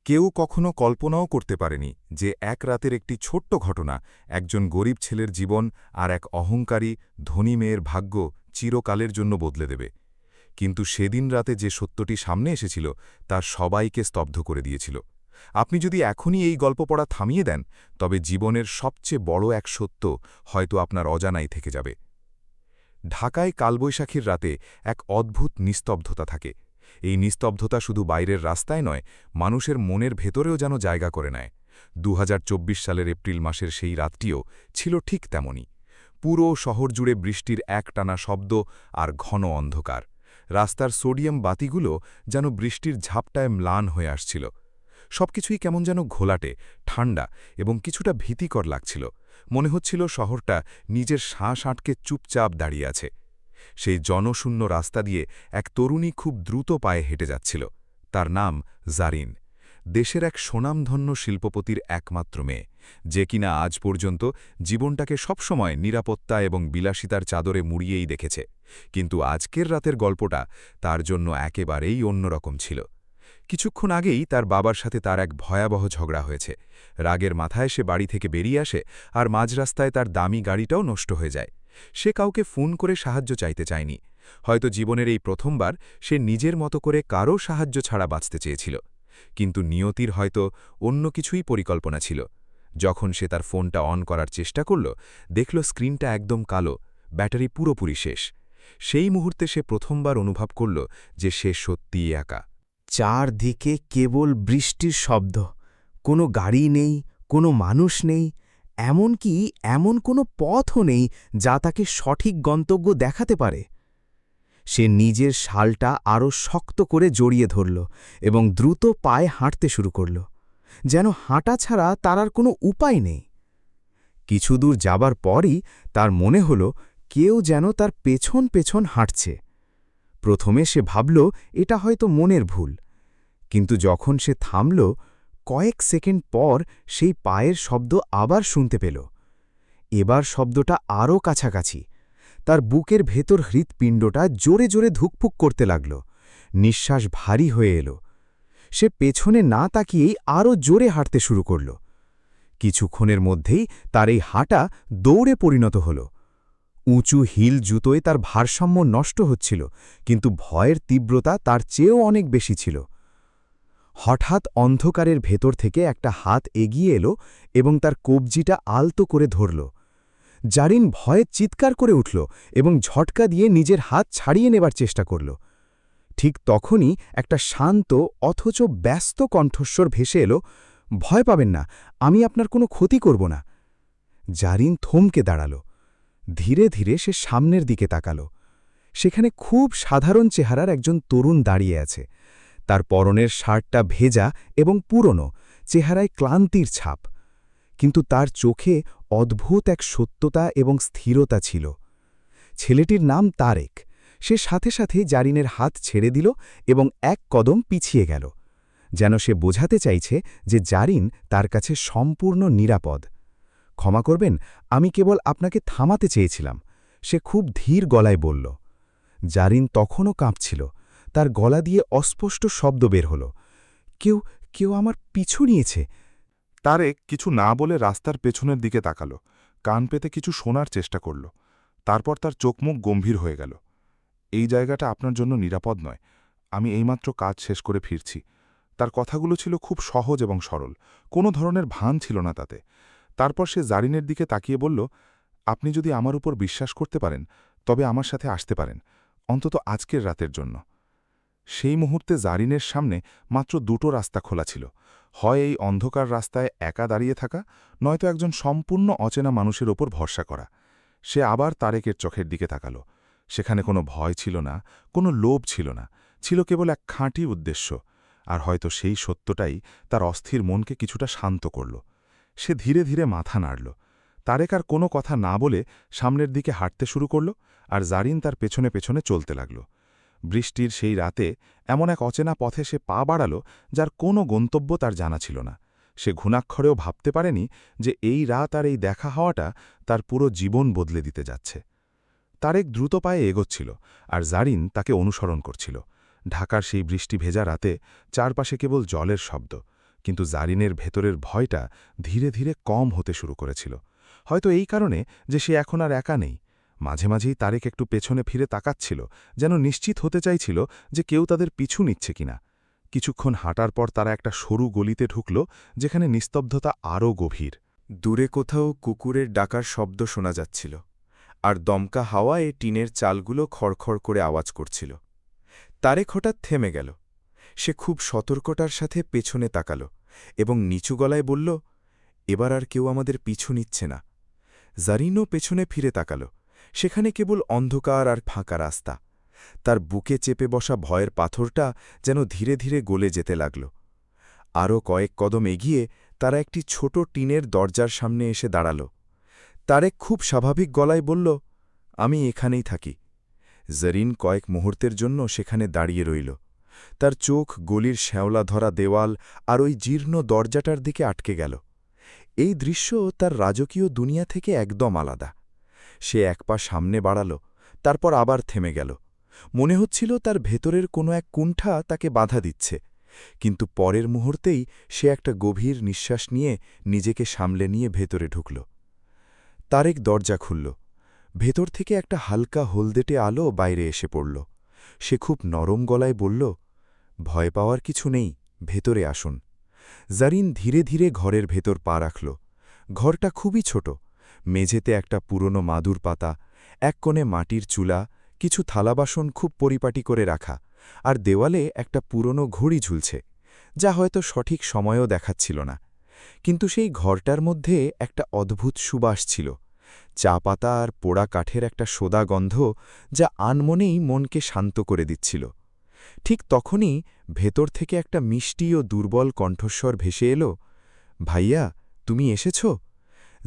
কেউ কখনো কল্পনাও করতে পারেনি যে এক রাতের একটি ছোট্ট ঘটনা একজন গরিব ছেলের জীবন আর এক অহংকারী ধনী মেয়ের ভাগ্য চিরকালের জন্য বদলে দেবে। কিন্তু সেদিন রাতে যে সত্যটি সামনে এসেছিল তা সবাইকে স্তব্ধ করে দিয়েছিল। আপনি যদি এখনই এই গল্প পড়া থামিয়ে দেন, তবে জীবনের সবচেয়ে বড় এক সত্য হয়তো আপনার অজানাই থেকে যাবে। ঢাকায় কালবৈশাখীর রাতে এক অদ্ভুত নিস্তব্ধতা থাকে। এই নিস্তব্ধতা শুধু বাইরের রাস্তায় নয়, মানুষের মনের ভেতরেও যেন জায়গা করে নেয়। ২০২৪ সালের এপ্রিল মাসের সেই রাতটিও ছিল ঠিক তেমনই। পুরো শহর জুড়ে বৃষ্টির একটানা শব্দ আর ঘন অন্ধকার। রাস্তার সোডিয়াম বাতিগুলো যেন বৃষ্টির ঝাপটায় ম্লান হয়ে আসছিল। সবকিছুই কেমন যেন ঘোলাটে, ঠান্ডা এবং কিছুটা ভীতিকর লাগছিল। মনে হচ্ছিল শহরটা নিজের শ্বাস আটকে চুপচাপ দাঁড়িয়ে আছে। সেই জনশূন্য রাস্তা দিয়ে এক তরুণী খুব দ্রুত পায়ে হেঁটে যাচ্ছিল। তার নাম জারিন। দেশের এক স্বনামধন্য শিল্পপতির একমাত্র মেয়ে, যে কিনা আজ পর্যন্ত জীবনটাকে সবসময় নিরাপত্তা এবং বিলাসিতার চাদরে মুড়িয়েই দেখেছে। কিন্তু আজকের রাতের গল্পটা তার জন্য একেবারেই অন্যরকম ছিল। কিছুক্ষণ আগেই তার বাবার সাথে তার এক ভয়াবহ ঝগড়া হয়েছে। রাগের মাথায় সে বাড়ি থেকে বেরিয়ে আসে, আর মাঝরাস্তায় তার দামি গাড়িটাও নষ্ট হয়ে যায়। সে কাউকে ফোন করে সাহায্য চাইতে চায়নি। হয়তো জীবনের এই প্রথমবার সে নিজের মতো করে কারও সাহায্য ছাড়া বাঁচতে চেয়েছিল। কিন্তু নিয়তির হয়তো অন্য কিছুই পরিকল্পনা ছিল। যখন সে তার ফোনটা অন করার চেষ্টা করল, দেখল স্ক্রিনটা একদম কালো, ব্যাটারি পুরোপুরি শেষ। সেই মুহূর্তে সে প্রথমবার অনুভব করল যে সে সত্যিই একা। চারদিকে কেবল বৃষ্টির শব্দ, কোনো গাড়ি নেই, কোনো মানুষ নেই, এমনকি এমন কোনো পথও নেই যা তাকে সঠিক গন্তব্য দেখাতে পারে। সে নিজের শালটা আরও শক্ত করে জড়িয়ে ধরল এবং দ্রুত পায়ে হাঁটতে শুরু করল, যেন হাঁটা ছাড়া তার আর কোনো উপায় নেই। কিছু দূর যাবার পরই তার মনে হল কেউ যেন তার পেছন পেছন হাঁটছে। প্রথমে সে ভাবল এটা হয়তো মনের ভুল, কিন্তু যখন সে থামল, কয়েক সেকেন্ড পর সেই পায়ের শব্দ আবার শুনতে পেল। এবার শব্দটা আরও কাছাকাছি। তার বুকের ভেতর হৃৎপিণ্ডটা জোরে জোরে ধুকপুক করতে লাগল। নিঃশ্বাস ভারী হয়ে এলো। সে পেছনে না তাকিয়েই আরও জোরে হাঁটতে শুরু করল। কিছুক্ষণের মধ্যেই তার এই হাঁটা দৌড়ে পরিণত হল। উঁচু হিল জুতোয় তার ভারসাম্য নষ্ট হচ্ছিল, কিন্তু ভয়ের তীব্রতা তার চেয়েও অনেক বেশি ছিল। হঠাৎ অন্ধকারের ভেতর থেকে একটা হাত এগিয়ে এলো এবং তার কবজিটা আলতো করে ধরল। জারিন ভয়ে চিৎকার করে উঠল এবং ঝটকা দিয়ে নিজের হাত ছাড়িয়ে নেবার চেষ্টা করল। ঠিক তখনই একটা শান্ত অথচ ব্যস্ত কণ্ঠস্বর ভেসে এলো, "ভয় পাবেন না, আমি আপনার কোনো ক্ষতি করব না।" জারিন থমকে দাঁড়াল। ধীরে ধীরে সে সামনের দিকে তাকাল। সেখানে খুব সাধারণ চেহারার একজন তরুণ দাঁড়িয়ে আছে। তার পরনের শার্টটা ভেজা এবং পুরনো, চেহারায় ক্লান্তির ছাপ। কিন্তু তার চোখে অদ্ভুত এক সত্যতা এবং স্থিরতা ছিল। ছেলেটির নাম তারেক। সে সাথে সাথেই জারিনের হাত ছেড়ে দিল এবং এক কদম পিছিয়ে গেল, যেন সে বোঝাতে চাইছে যে জারিন তার কাছে সম্পূর্ণ নিরাপদ। "ক্ষমা করবেন, আমি কেবল আপনাকে থামাতে চেয়েছিলাম," সে খুব ধীর গলায় বলল। জারিন তখনও কাঁপছিল। তার গলা দিয়ে অস্পষ্ট শব্দ বের হল, "কেউ কেউ আমার পিছু নিয়েছে।" তারেক কিছু না বলে রাস্তার পেছনের দিকে তাকাল, কান পেতে কিছু শোনার চেষ্টা করল। তারপর তার চোখমুখ গম্ভীর হয়ে গেল। "এই জায়গাটা আপনার জন্য নিরাপদ নয়, আমি এইমাত্র কাজ শেষ করে ফিরছি।" তার কথাগুলো ছিল খুব সহজ এবং সরল, কোনো ধরনের ভান ছিল না তাতে। তারপর সে জারিনের দিকে তাকিয়ে বলল, "আপনি যদি আমার উপর বিশ্বাস করতে পারেন, তবে আমার সাথে আসতে পারেন, অন্তত আজকের রাতের জন্য।" সেই মুহূর্তে জারিনের সামনে মাত্র দুটো রাস্তা খোলা ছিল। হয় এই অন্ধকার রাস্তায় একা দাঁড়িয়ে থাকা, নয়তো একজন সম্পূর্ণ অচেনা মানুষের ওপর ভরসা করা। সে আবার তারেকের চোখের দিকে তাকাল। সেখানে কোনো ভয় ছিল না, কোনো লোভ ছিল না, ছিল কেবল এক খাঁটি উদ্দেশ্য। আর হয়তো সেই সত্যটাই তার অস্থির মনকে কিছুটা শান্ত করল। সে ধীরে ধীরে মাথা নাড়ল। তারেক আর কোনো কথা না বলে সামনের দিকে হাঁটতে শুরু করল, আর জারিন তার পেছনে পেছনে চলতে লাগল। বৃষ্টির সেই রাতে এমন এক অচেনা পথে সে পা বাড়াল যার কোনো গন্তব্য তার জানা ছিল না। সে ঘুণাক্ষরেও ভাবতে পারেনি যে এই রাত আর এই দেখা হওয়াটা তার পুরো জীবন বদলে দিতে যাচ্ছে। তারেক দ্রুত পায়ে এগোচ্ছিল, আর জারিন তাকে অনুসরণ করছিল। ঢাকার সেই বৃষ্টি ভেজা রাতে চারপাশে কেবল জলের শব্দ, কিন্তু জারিনের ভেতরের ভয়টা ধীরে ধীরে কম হতে শুরু করেছিল। হয়তো এই কারণে যে সে এখন আর একা নেই। মাঝে মাঝেই তারেক একটু পেছনে ফিরে তাকাচ্ছিল, যেন নিশ্চিত হতে চাইছিল যে কেউ তাদের পিছু নিচ্ছে কিনা। কিছুক্ষণ হাঁটার পর তারা একটা সরু গলিতে ঢুকল, যেখানে নিস্তব্ধতা আরও গভীর। দূরে কোথাও কুকুরের ডাকার শব্দ শোনা যাচ্ছিল, আর দমকা হাওয়ায় টিনের চালগুলো খড়খড় করে আওয়াজ করছিল। তারেক হঠাৎ থেমে গেল। সে খুব সতর্কতার সাথে পেছনে তাকাল এবং নিচু গলায় বলল, এবার আর কেউ আমাদের পিছু নিচ্ছে না। জারিনও পেছনে ফিরে তাকাল। সেখানে কেবল অন্ধকার আর ফাঁকা রাস্তা। তার বুকে চেপে বসা ভয়ের পাথরটা যেন ধীরে ধীরে গলে যেতে লাগল। আরও কয়েক কদম এগিয়ে তারা একটি ছোট টিনের দরজার সামনে এসে দাঁড়াল। তারেক খুব স্বাভাবিক গলায় বলল, আমি এখানেই থাকি। জারিন কয়েক মুহূর্তের জন্য সেখানে দাঁড়িয়ে রইল। তার চোখ গলির শ্যাওলা ধরা দেওয়াল আর ওই জীর্ণ দরজাটার দিকে আটকে গেল। এই দৃশ্য তার রাজকীয় দুনিয়া থেকে একদম আলাদা। সে এক পা সামনে বাড়াল, তারপর আবার থেমে গেল। মনে হচ্ছিল তার ভেতরের কোনো এক কুণ্ঠা তাকে বাধা দিচ্ছে। কিন্তু পরের মুহূর্তেই সে একটা গভীর নিঃশ্বাস নিয়ে নিজেকে সামলে নিয়ে ভেতরে ঢুকল। তারেক দরজা খুলল। ভেতর থেকে একটা হালকা হলদেটে আলো বাইরে এসে পড়ল। সে খুব নরম গলায় বলল, ভয় পাওয়ার কিছু নেই, ভেতরে আসুন। জারিন ধীরে ধীরে ঘরের ভেতর পা রাখল। ঘরটা খুবই ছোট। মেঝেতে একটা পুরনো মাদুর পাতা, এক কোণে মাটির চুলা, কিছু থালাবাসন খুব পরিপাটি করে রাখা, আর দেওয়ালে একটা পুরনো ঘড়ি ঝুলছে, যা হয়তো সঠিক সময়ও দেখাচ্ছিল না। কিন্তু সেই ঘরটার মধ্যে একটা অদ্ভুত সুবাস ছিল, চা পাতা আর পোড়া কাঠের একটা সোদা গন্ধ, যা আনমনেই মনকে শান্ত করে দিচ্ছিল। ঠিক তখনই ভেতর থেকে একটা মিষ্টি ও দুর্বল কণ্ঠস্বর ভেসে এলো, ভাইয়া, তুমি এসেছ?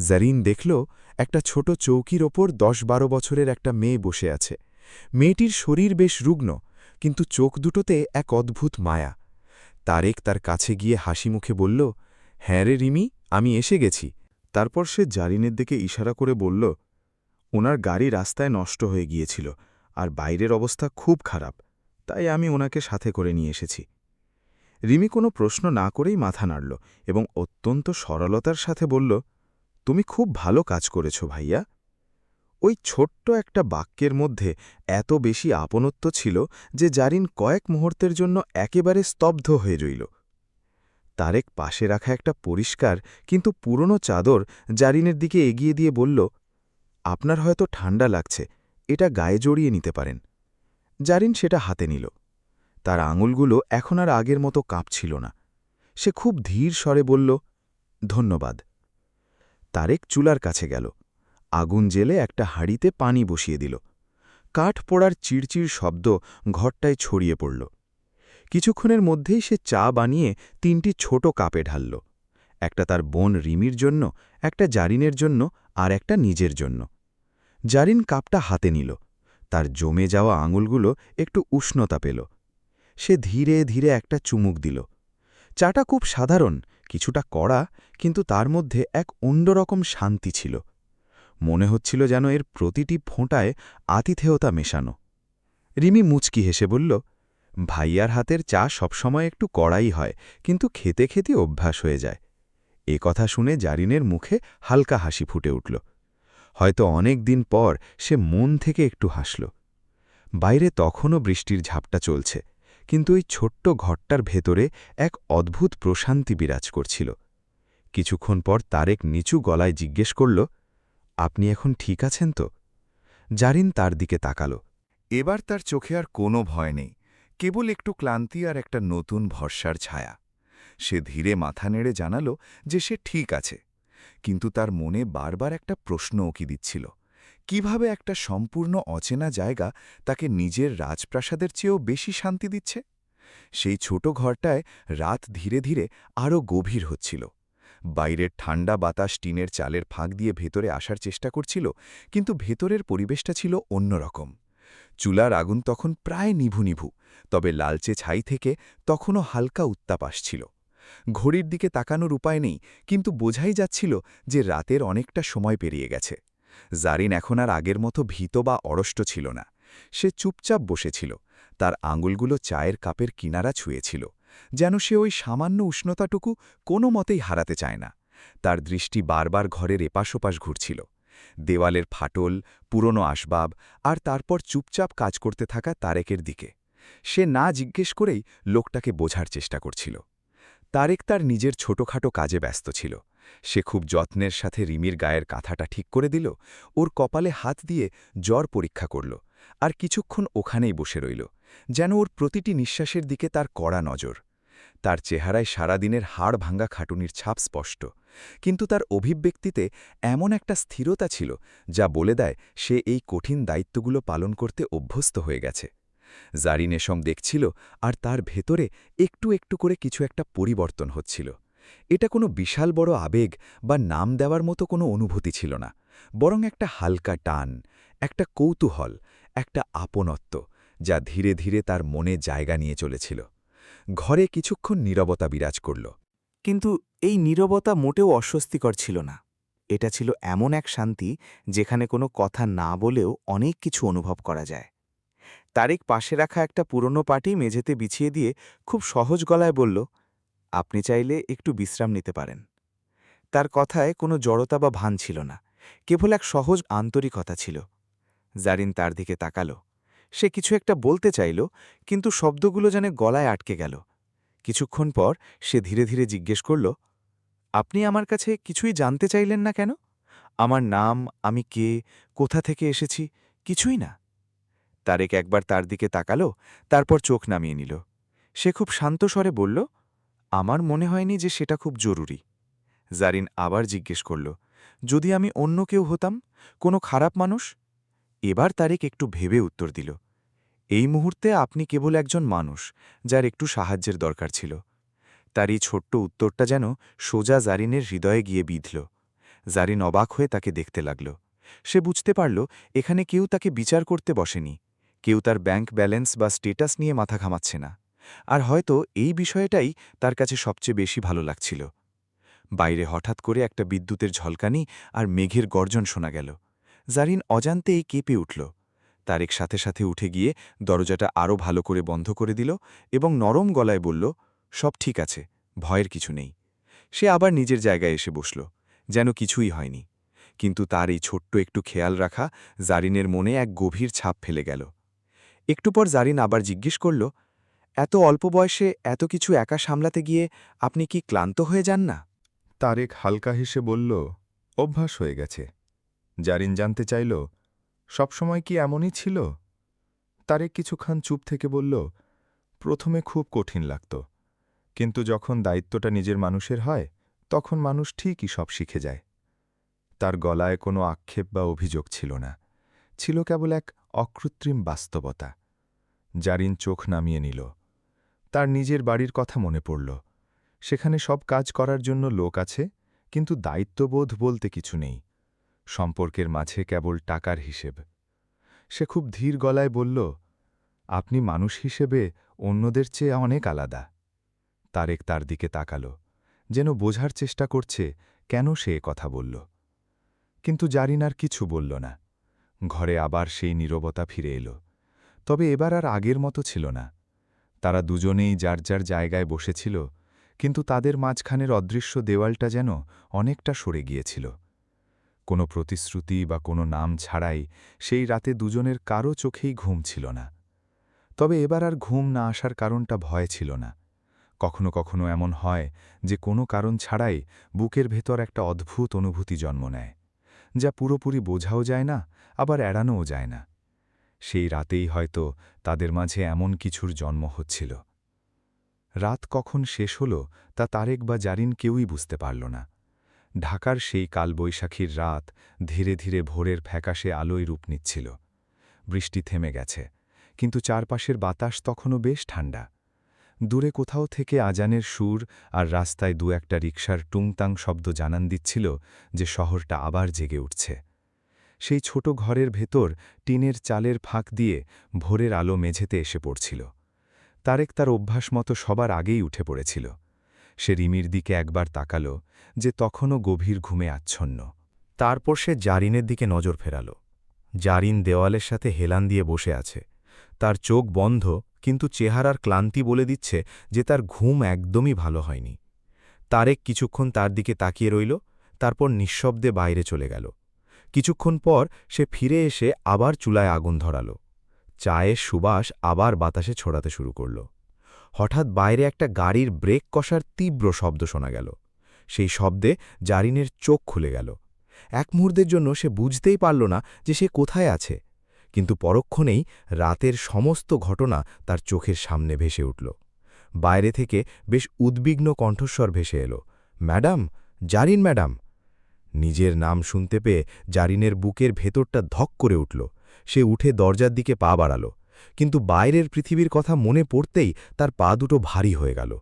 জারিন দেখল একটা ছোট চৌকির ওপর ১০-১২ বছরের একটা মেয়ে বসে আছে। মেয়েটির শরীর বেশ রুগ্ন, কিন্তু চোখ দুটোতে এক অদ্ভুত মায়া। তারেক তার কাছে গিয়ে হাসি মুখে বলল, হ্যাঁ রে রিমি, আমি এসে গেছি। তারপর সে জারিনের দিকে ইশারা করে বলল, ওনার গাড়ি রাস্তায় নষ্ট হয়ে গিয়েছিল আর বাইরের অবস্থা খুব খারাপ, তাই আমি ওনাকে সাথে করে নিয়ে এসেছি। রিমি কোনো প্রশ্ন না করেই মাথা নাড়ল এবং অত্যন্ত সরলতার সাথে বলল, তুমি খুব ভালো কাজ করেছ ভাইয়া। ওই ছোট্ট একটা বাক্যের মধ্যে এত বেশি আপনত্ব ছিল যে জারিন কয়েক মুহূর্তের জন্য একেবারে স্তব্ধ হয়ে রইল। তারেক পাশে রাখা একটা পরিষ্কার কিন্তু পুরনো চাদর জারিনের দিকে এগিয়ে দিয়ে বলল, আপনার হয়তো ঠান্ডা লাগছে, এটা গায়ে জড়িয়ে নিতে পারেন। জারিন সেটা হাতে নিল। তার আঙুলগুলো এখন আর আগের মতো কাঁপছিল না। সে খুব ধীর স্বরে বলল, ধন্যবাদ। তারেক চুলার কাছে গেল। আগুন জেলে একটা হাঁড়িতে পানি বসিয়ে দিল। কাঠ পোড়ার চিড়চিড় শব্দ ঘরটায় ছড়িয়ে পড়ল। কিছুক্ষণের মধ্যেই সে চা বানিয়ে ৩টি ছোট কাপে ঢালল। একটা তার বোন রিমির জন্য, একটা জারিনের জন্য, আর একটা নিজের জন্য। জারিন কাপটা হাতে নিল। তার জমে যাওয়া আঙুলগুলো একটু উষ্ণতা পেল। সে ধীরে ধীরে একটা চুমুক দিল। চাটা খুব সাধারণ, কিছুটা কড়া, কিন্তু তার মধ্যে এক অন্যরকম শান্তি ছিল। মনে হচ্ছিল যেন এর প্রতিটি ফোঁটায় আতিথেয়তা মেশানো। রিমি মুচকি হেসে বলল, ভাইয়ার হাতের চা সবসময় একটু কড়াই হয়, কিন্তু খেতে খেতে অভ্যাস হয়ে যায়। এ কথা শুনে জারিনের মুখে হালকা হাসি ফুটে উঠল। হয়তো অনেক দিন পর সে মন থেকে একটু হাসল। বাইরে তখনও বৃষ্টির ঝাপটা চলছে, কিন্তু ওই ছোট্ট ঘরটার ভেতরে এক অদ্ভুত প্রশান্তি বিরাজ করছিল। কিছুক্ষণ পর তারেক নিচু গলায় জিজ্ঞেস করল, আপনি এখন ঠিক আছেন তো? জারিন তার দিকে তাকাল। এবার তার চোখে আর কোনো ভয় নেই, কেবল একটু ক্লান্তি আর একটা নতুন ভরসার ছায়া। সে ধীরে মাথা নেড়ে জানাল যে সে ঠিক আছে, কিন্তু তার মনে বারবার একটা প্রশ্ন উকি দিচ্ছিল, কিভাবে একটা সম্পূর্ণ অচেনা জায়গা তাকে নিজের রাজপ্রাসাদের চেয়েও বেশি শান্তি দিচ্ছে। সেই ছোট ঘরটায় রাত ধীরে ধীরে আরও গভীর হচ্ছিল। বাইরের ঠান্ডা বাতাস টিনের চালের ফাঁক দিয়ে ভেতরে আসার চেষ্টা করছিল, কিন্তু ভেতরের পরিবেশটা ছিল অন্যরকম। চুলার আগুন তখন প্রায় নিভু নিভু, তবে লালচে ছাই থেকে তখনও হালকা উত্তাপ আসছিল। ঘড়ির দিকে তাকানোর উপায় নেই, কিন্তু বোঝাই যাচ্ছিল যে রাতের অনেকটা সময় পেরিয়ে গেছে। জারিন এখন আর আগের মতো ভীত বা অরষ্ট ছিল না। সে চুপচাপ বসেছিল, তার আঙুলগুলো চায়ের কাপের কিনারা ছুঁয়েছিল, যেন সে ওই সামান্য উষ্ণতাটুকু কোনো মতেই হারাতে চায় না। তার দৃষ্টি বারবার ঘরের এপাশোপাশ ঘুরছিল, দেওয়ালের ফাটল, পুরনো আসবাব আর তারপর চুপচাপ কাজ করতে থাকা তারেকের দিকে। সে না জিজ্ঞেস করেই লোকটাকে বোঝার চেষ্টা করছিল। তারেক তার নিজের ছোটখাটো কাজে ব্যস্ত ছিল। সে খুব যত্নের সাথে রিমির গায়ের কাঁথাটা ঠিক করে দিল, ওর কপালে হাত দিয়ে জ্বর পরীক্ষা করল, আর কিছুক্ষণ ওখানেই বসে রইল, যেন ওর প্রতিটি নিঃশ্বাসের দিকে তার কড়া নজর। তার চেহারায় সারাদিনের হাড় ভাঙ্গা খাটুনির ছাপ স্পষ্ট, কিন্তু তার অভিব্যক্তিতে এমন একটা স্থিরতা ছিল যা বলে দেয় সে এই কঠিন দায়িত্বগুলো পালন করতে অভ্যস্ত হয়ে গেছে। জারিন এসব দেখছিল, আর তার ভেতরে একটু একটু করে কিছু একটা পরিবর্তন হচ্ছিল। এটা কোনো বিশাল বড় আবেগ বা নাম দেওয়ার মতো কোনো অনুভূতি ছিল না, বরং একটা হালকা টান, একটা কৌতূহল, একটা আপনত্ব, যা ধীরে ধীরে তার মনে জায়গা নিয়ে চলেছিল। ঘরে কিছুক্ষণ নীরবতা বিরাজ করল। কিন্তু এই নীরবতা মোটেও অস্বস্তিকর ছিল না। এটা ছিল এমন এক শান্তি যেখানে কোনো কথা না বলেও অনেক কিছু অনুভব করা যায়। তারেক পাশে রাখা একটা পুরনো পাটি মেঝেতে বিছিয়ে দিয়ে খুব সহজ গলায় বলল, আপনি চাইলে একটু বিশ্রাম নিতে পারেন। তার কথায় কোনো জড়তা বা ভান ছিল না, কেবল এক সহজ আন্তরিকতা ছিল। জারিন তার দিকে তাকাল। সে কিছু একটা বলতে চাইল, কিন্তু শব্দগুলো যেন গলায় আটকে গেল। কিছুক্ষণ পর সে ধীরে ধীরে জিজ্ঞেস করল, আপনি আমার কাছে কিছুই জানতে চাইলেন না কেন? আমার নাম, আমি কে, কোথা থেকে এসেছি, কিছুই না। তারেক একবার তার দিকে তাকাল, তারপর চোখ নামিয়ে নিল। সে খুব শান্ত স্বরে বলল, আমার মনে হয়নি যে সেটা খুব জরুরি। জারিন আবার জিজ্ঞেস করল, যদি আমি অন্য কেউ হতাম, কোনো খারাপ মানুষ? এবার তারেক একটু ভেবে উত্তর দিল, এই মুহূর্তে আপনি কেবল একজন মানুষ যার একটু সাহায্যের দরকার ছিল। তার এই ছোট্ট উত্তরটা যেন সোজা জারিনের হৃদয়ে গিয়ে বিঁধল। জারিন অবাক হয়ে তাকে দেখতে লাগল। সে বুঝতে পারল এখানে কেউ তাকে বিচার করতে বসেনি, কেউ তার ব্যাংক ব্যালেন্স বা স্টেটাস নিয়ে মাথা ঘামাচ্ছে না। আর হয়তো এই বিষয়টাই তার কাছে সবচেয়ে বেশি ভালো লাগছিল। বাইরে হঠাৎ করে একটা বিদ্যুতের ঝলকানি আর মেঘের গর্জন শোনা গেল। জারিন অজান্তেই কেঁপে উঠল। তারেক সাথে সাথে উঠে গিয়ে দরজাটা আরও ভালো করে বন্ধ করে দিল এবং নরম গলায় বলল, সব ঠিক আছে, ভয়ের কিছু নেই। সে আবার নিজের জায়গায় এসে বসল, যেন কিছুই হয়নি। কিন্তু তার এই ছোট্ট একটু খেয়াল রাখা জারিনের মনে এক গভীর ছাপ ফেলে গেল। একটু পর জারিন আবার জিজ্ঞেস করল, এত অল্প বয়সে এত কিছু একা সামলাতে গিয়ে আপনি কি ক্লান্ত হয়ে যান না? তারেক হালকা হেসে বলল, অভ্যাস হয়ে গেছে। জারিন জানতে চাইল, সবসময় কি এমনই ছিল? তারেক কিছুক্ষণ চুপ থেকে বলল, প্রথমে খুব কঠিন লাগত, কিন্তু যখন দায়িত্বটা নিজের মানুষের হয় তখন মানুষ ঠিকই সব শিখে যায়। তার গলায় কোনো আক্ষেপ বা অভিযোগ ছিল না, ছিল কেবল এক অকৃত্রিম বাস্তবতা। জারিন চোখ নামিয়ে নিল। তার নিজের বাড়ির কথা মনে পড়ল। সেখানে সব কাজ করার জন্য লোক আছে, কিন্তু দায়িত্ববোধ বলতে কিছু নেই। সম্পর্কের মাঝে কেবল টাকার হিসেব। সে খুব ধীর গলায় বলল, আপনি মানুষ হিসেবে অন্যদের চেয়ে অনেক আলাদা। তারেক তার দিকে তাকাল, যেন বোঝার চেষ্টা করছে কেন সে এ কথা বলল। কিন্তু জারিন আর কিছু বলল না। ঘরে আবার সেই নীরবতা ফিরে এল, তবে এবার আর আগের মতো ছিল না। তারা দুজনেই যার যার জায়গায় বসেছিল, কিন্তু তাদের মাঝখানের অদৃশ্য দেওয়ালটা যেন অনেকটা সরে গিয়েছিল। কোনো প্রতিশ্রুতি বা কোনো নাম ছাড়াই সেই রাতে দুজনের কারও চোখেই ঘুম ছিল না। তবে এবার আর ঘুম না আসার কারণটা ভয় ছিল না। কখনো কখনো এমন হয় যে কোনো কারণ ছাড়াই বুকের ভেতর একটা অদ্ভুত অনুভূতি জন্ম নেয়, যা পুরোপুরি বোঝাও যায় না, আবার এড়ানোও যায় না। সেই রাতেই হয়তো তাদের মাঝে এমন কিছুর জন্ম হচ্ছিল। রাত কখন শেষ হল তা তারেক বা জারিন কেউই বুঝতে পারল না। ঢাকার সেই কালবৈশাখীর রাত ধীরে ধীরে ভোরের ফ্যাকাশে আলোয় রূপ নিচ্ছিল। বৃষ্টি থেমে গেছে, কিন্তু চারপাশের বাতাস তখনও বেশ ঠান্ডা। দূরে কোথাও থেকে আজানের সুর আর রাস্তায় দু একটা রিকশার টুংটাং শব্দ জানান দিচ্ছিল যে শহরটা আবার জেগে উঠছে। সেই ছোট ঘরের ভেতর টিনের চালের ফাঁক দিয়ে ভোরের আলো মেঝেতে এসে পড়ছিল। তারেক তার অভ্যাস মতো সবার আগেই উঠে পড়েছিল। সে রিমির দিকে একবার তাকাল, যে তখনও গভীর ঘুমে আচ্ছন্ন। তারপর সে জারিনের দিকে নজর ফেরাল। জারিন দেওয়ালের সাথে হেলান দিয়ে বসে আছে, তার চোখ বন্ধ, কিন্তু চেহারার ক্লান্তি বলে দিচ্ছে যে তার ঘুম একদমই ভালো হয়নি। তারেক কিছুক্ষণ তার দিকে তাকিয়ে রইল, তারপর নিঃশব্দে বাইরে চলে গেল। কিছুক্ষণ পর সে ফিরে এসে আবার চুলায় আগুন ধরাল। চায়ের সুবাস আবার বাতাসে ছড়াতে শুরু করল। হঠাৎ বাইরে একটা গাড়ির ব্রেক কষার তীব্র শব্দ শোনা গেল। সেই শব্দে জারিনের চোখ খুলে গেল। এক মুহূর্তের জন্য সে বুঝতেই পারল না যে সে কোথায় আছে, কিন্তু পরক্ষণেই রাতের সমস্ত ঘটনা তার চোখের সামনে ভেসে উঠল। বাইরে থেকে বেশ উদ্বিগ্ন কণ্ঠস্বর ভেসে এলো, ম্যাডাম, জারিন ম্যাডাম। নিজের নাম শুনতে পেয়ে জারিনের বুকের ভেতরটা ধক করে উঠল। সে উঠে দরজার দিকে পা বাড়াল, কিন্তু বাইরের পৃথিবীর কথা মনে পড়তেই তার পা দুটো ভারী হয়ে গেল।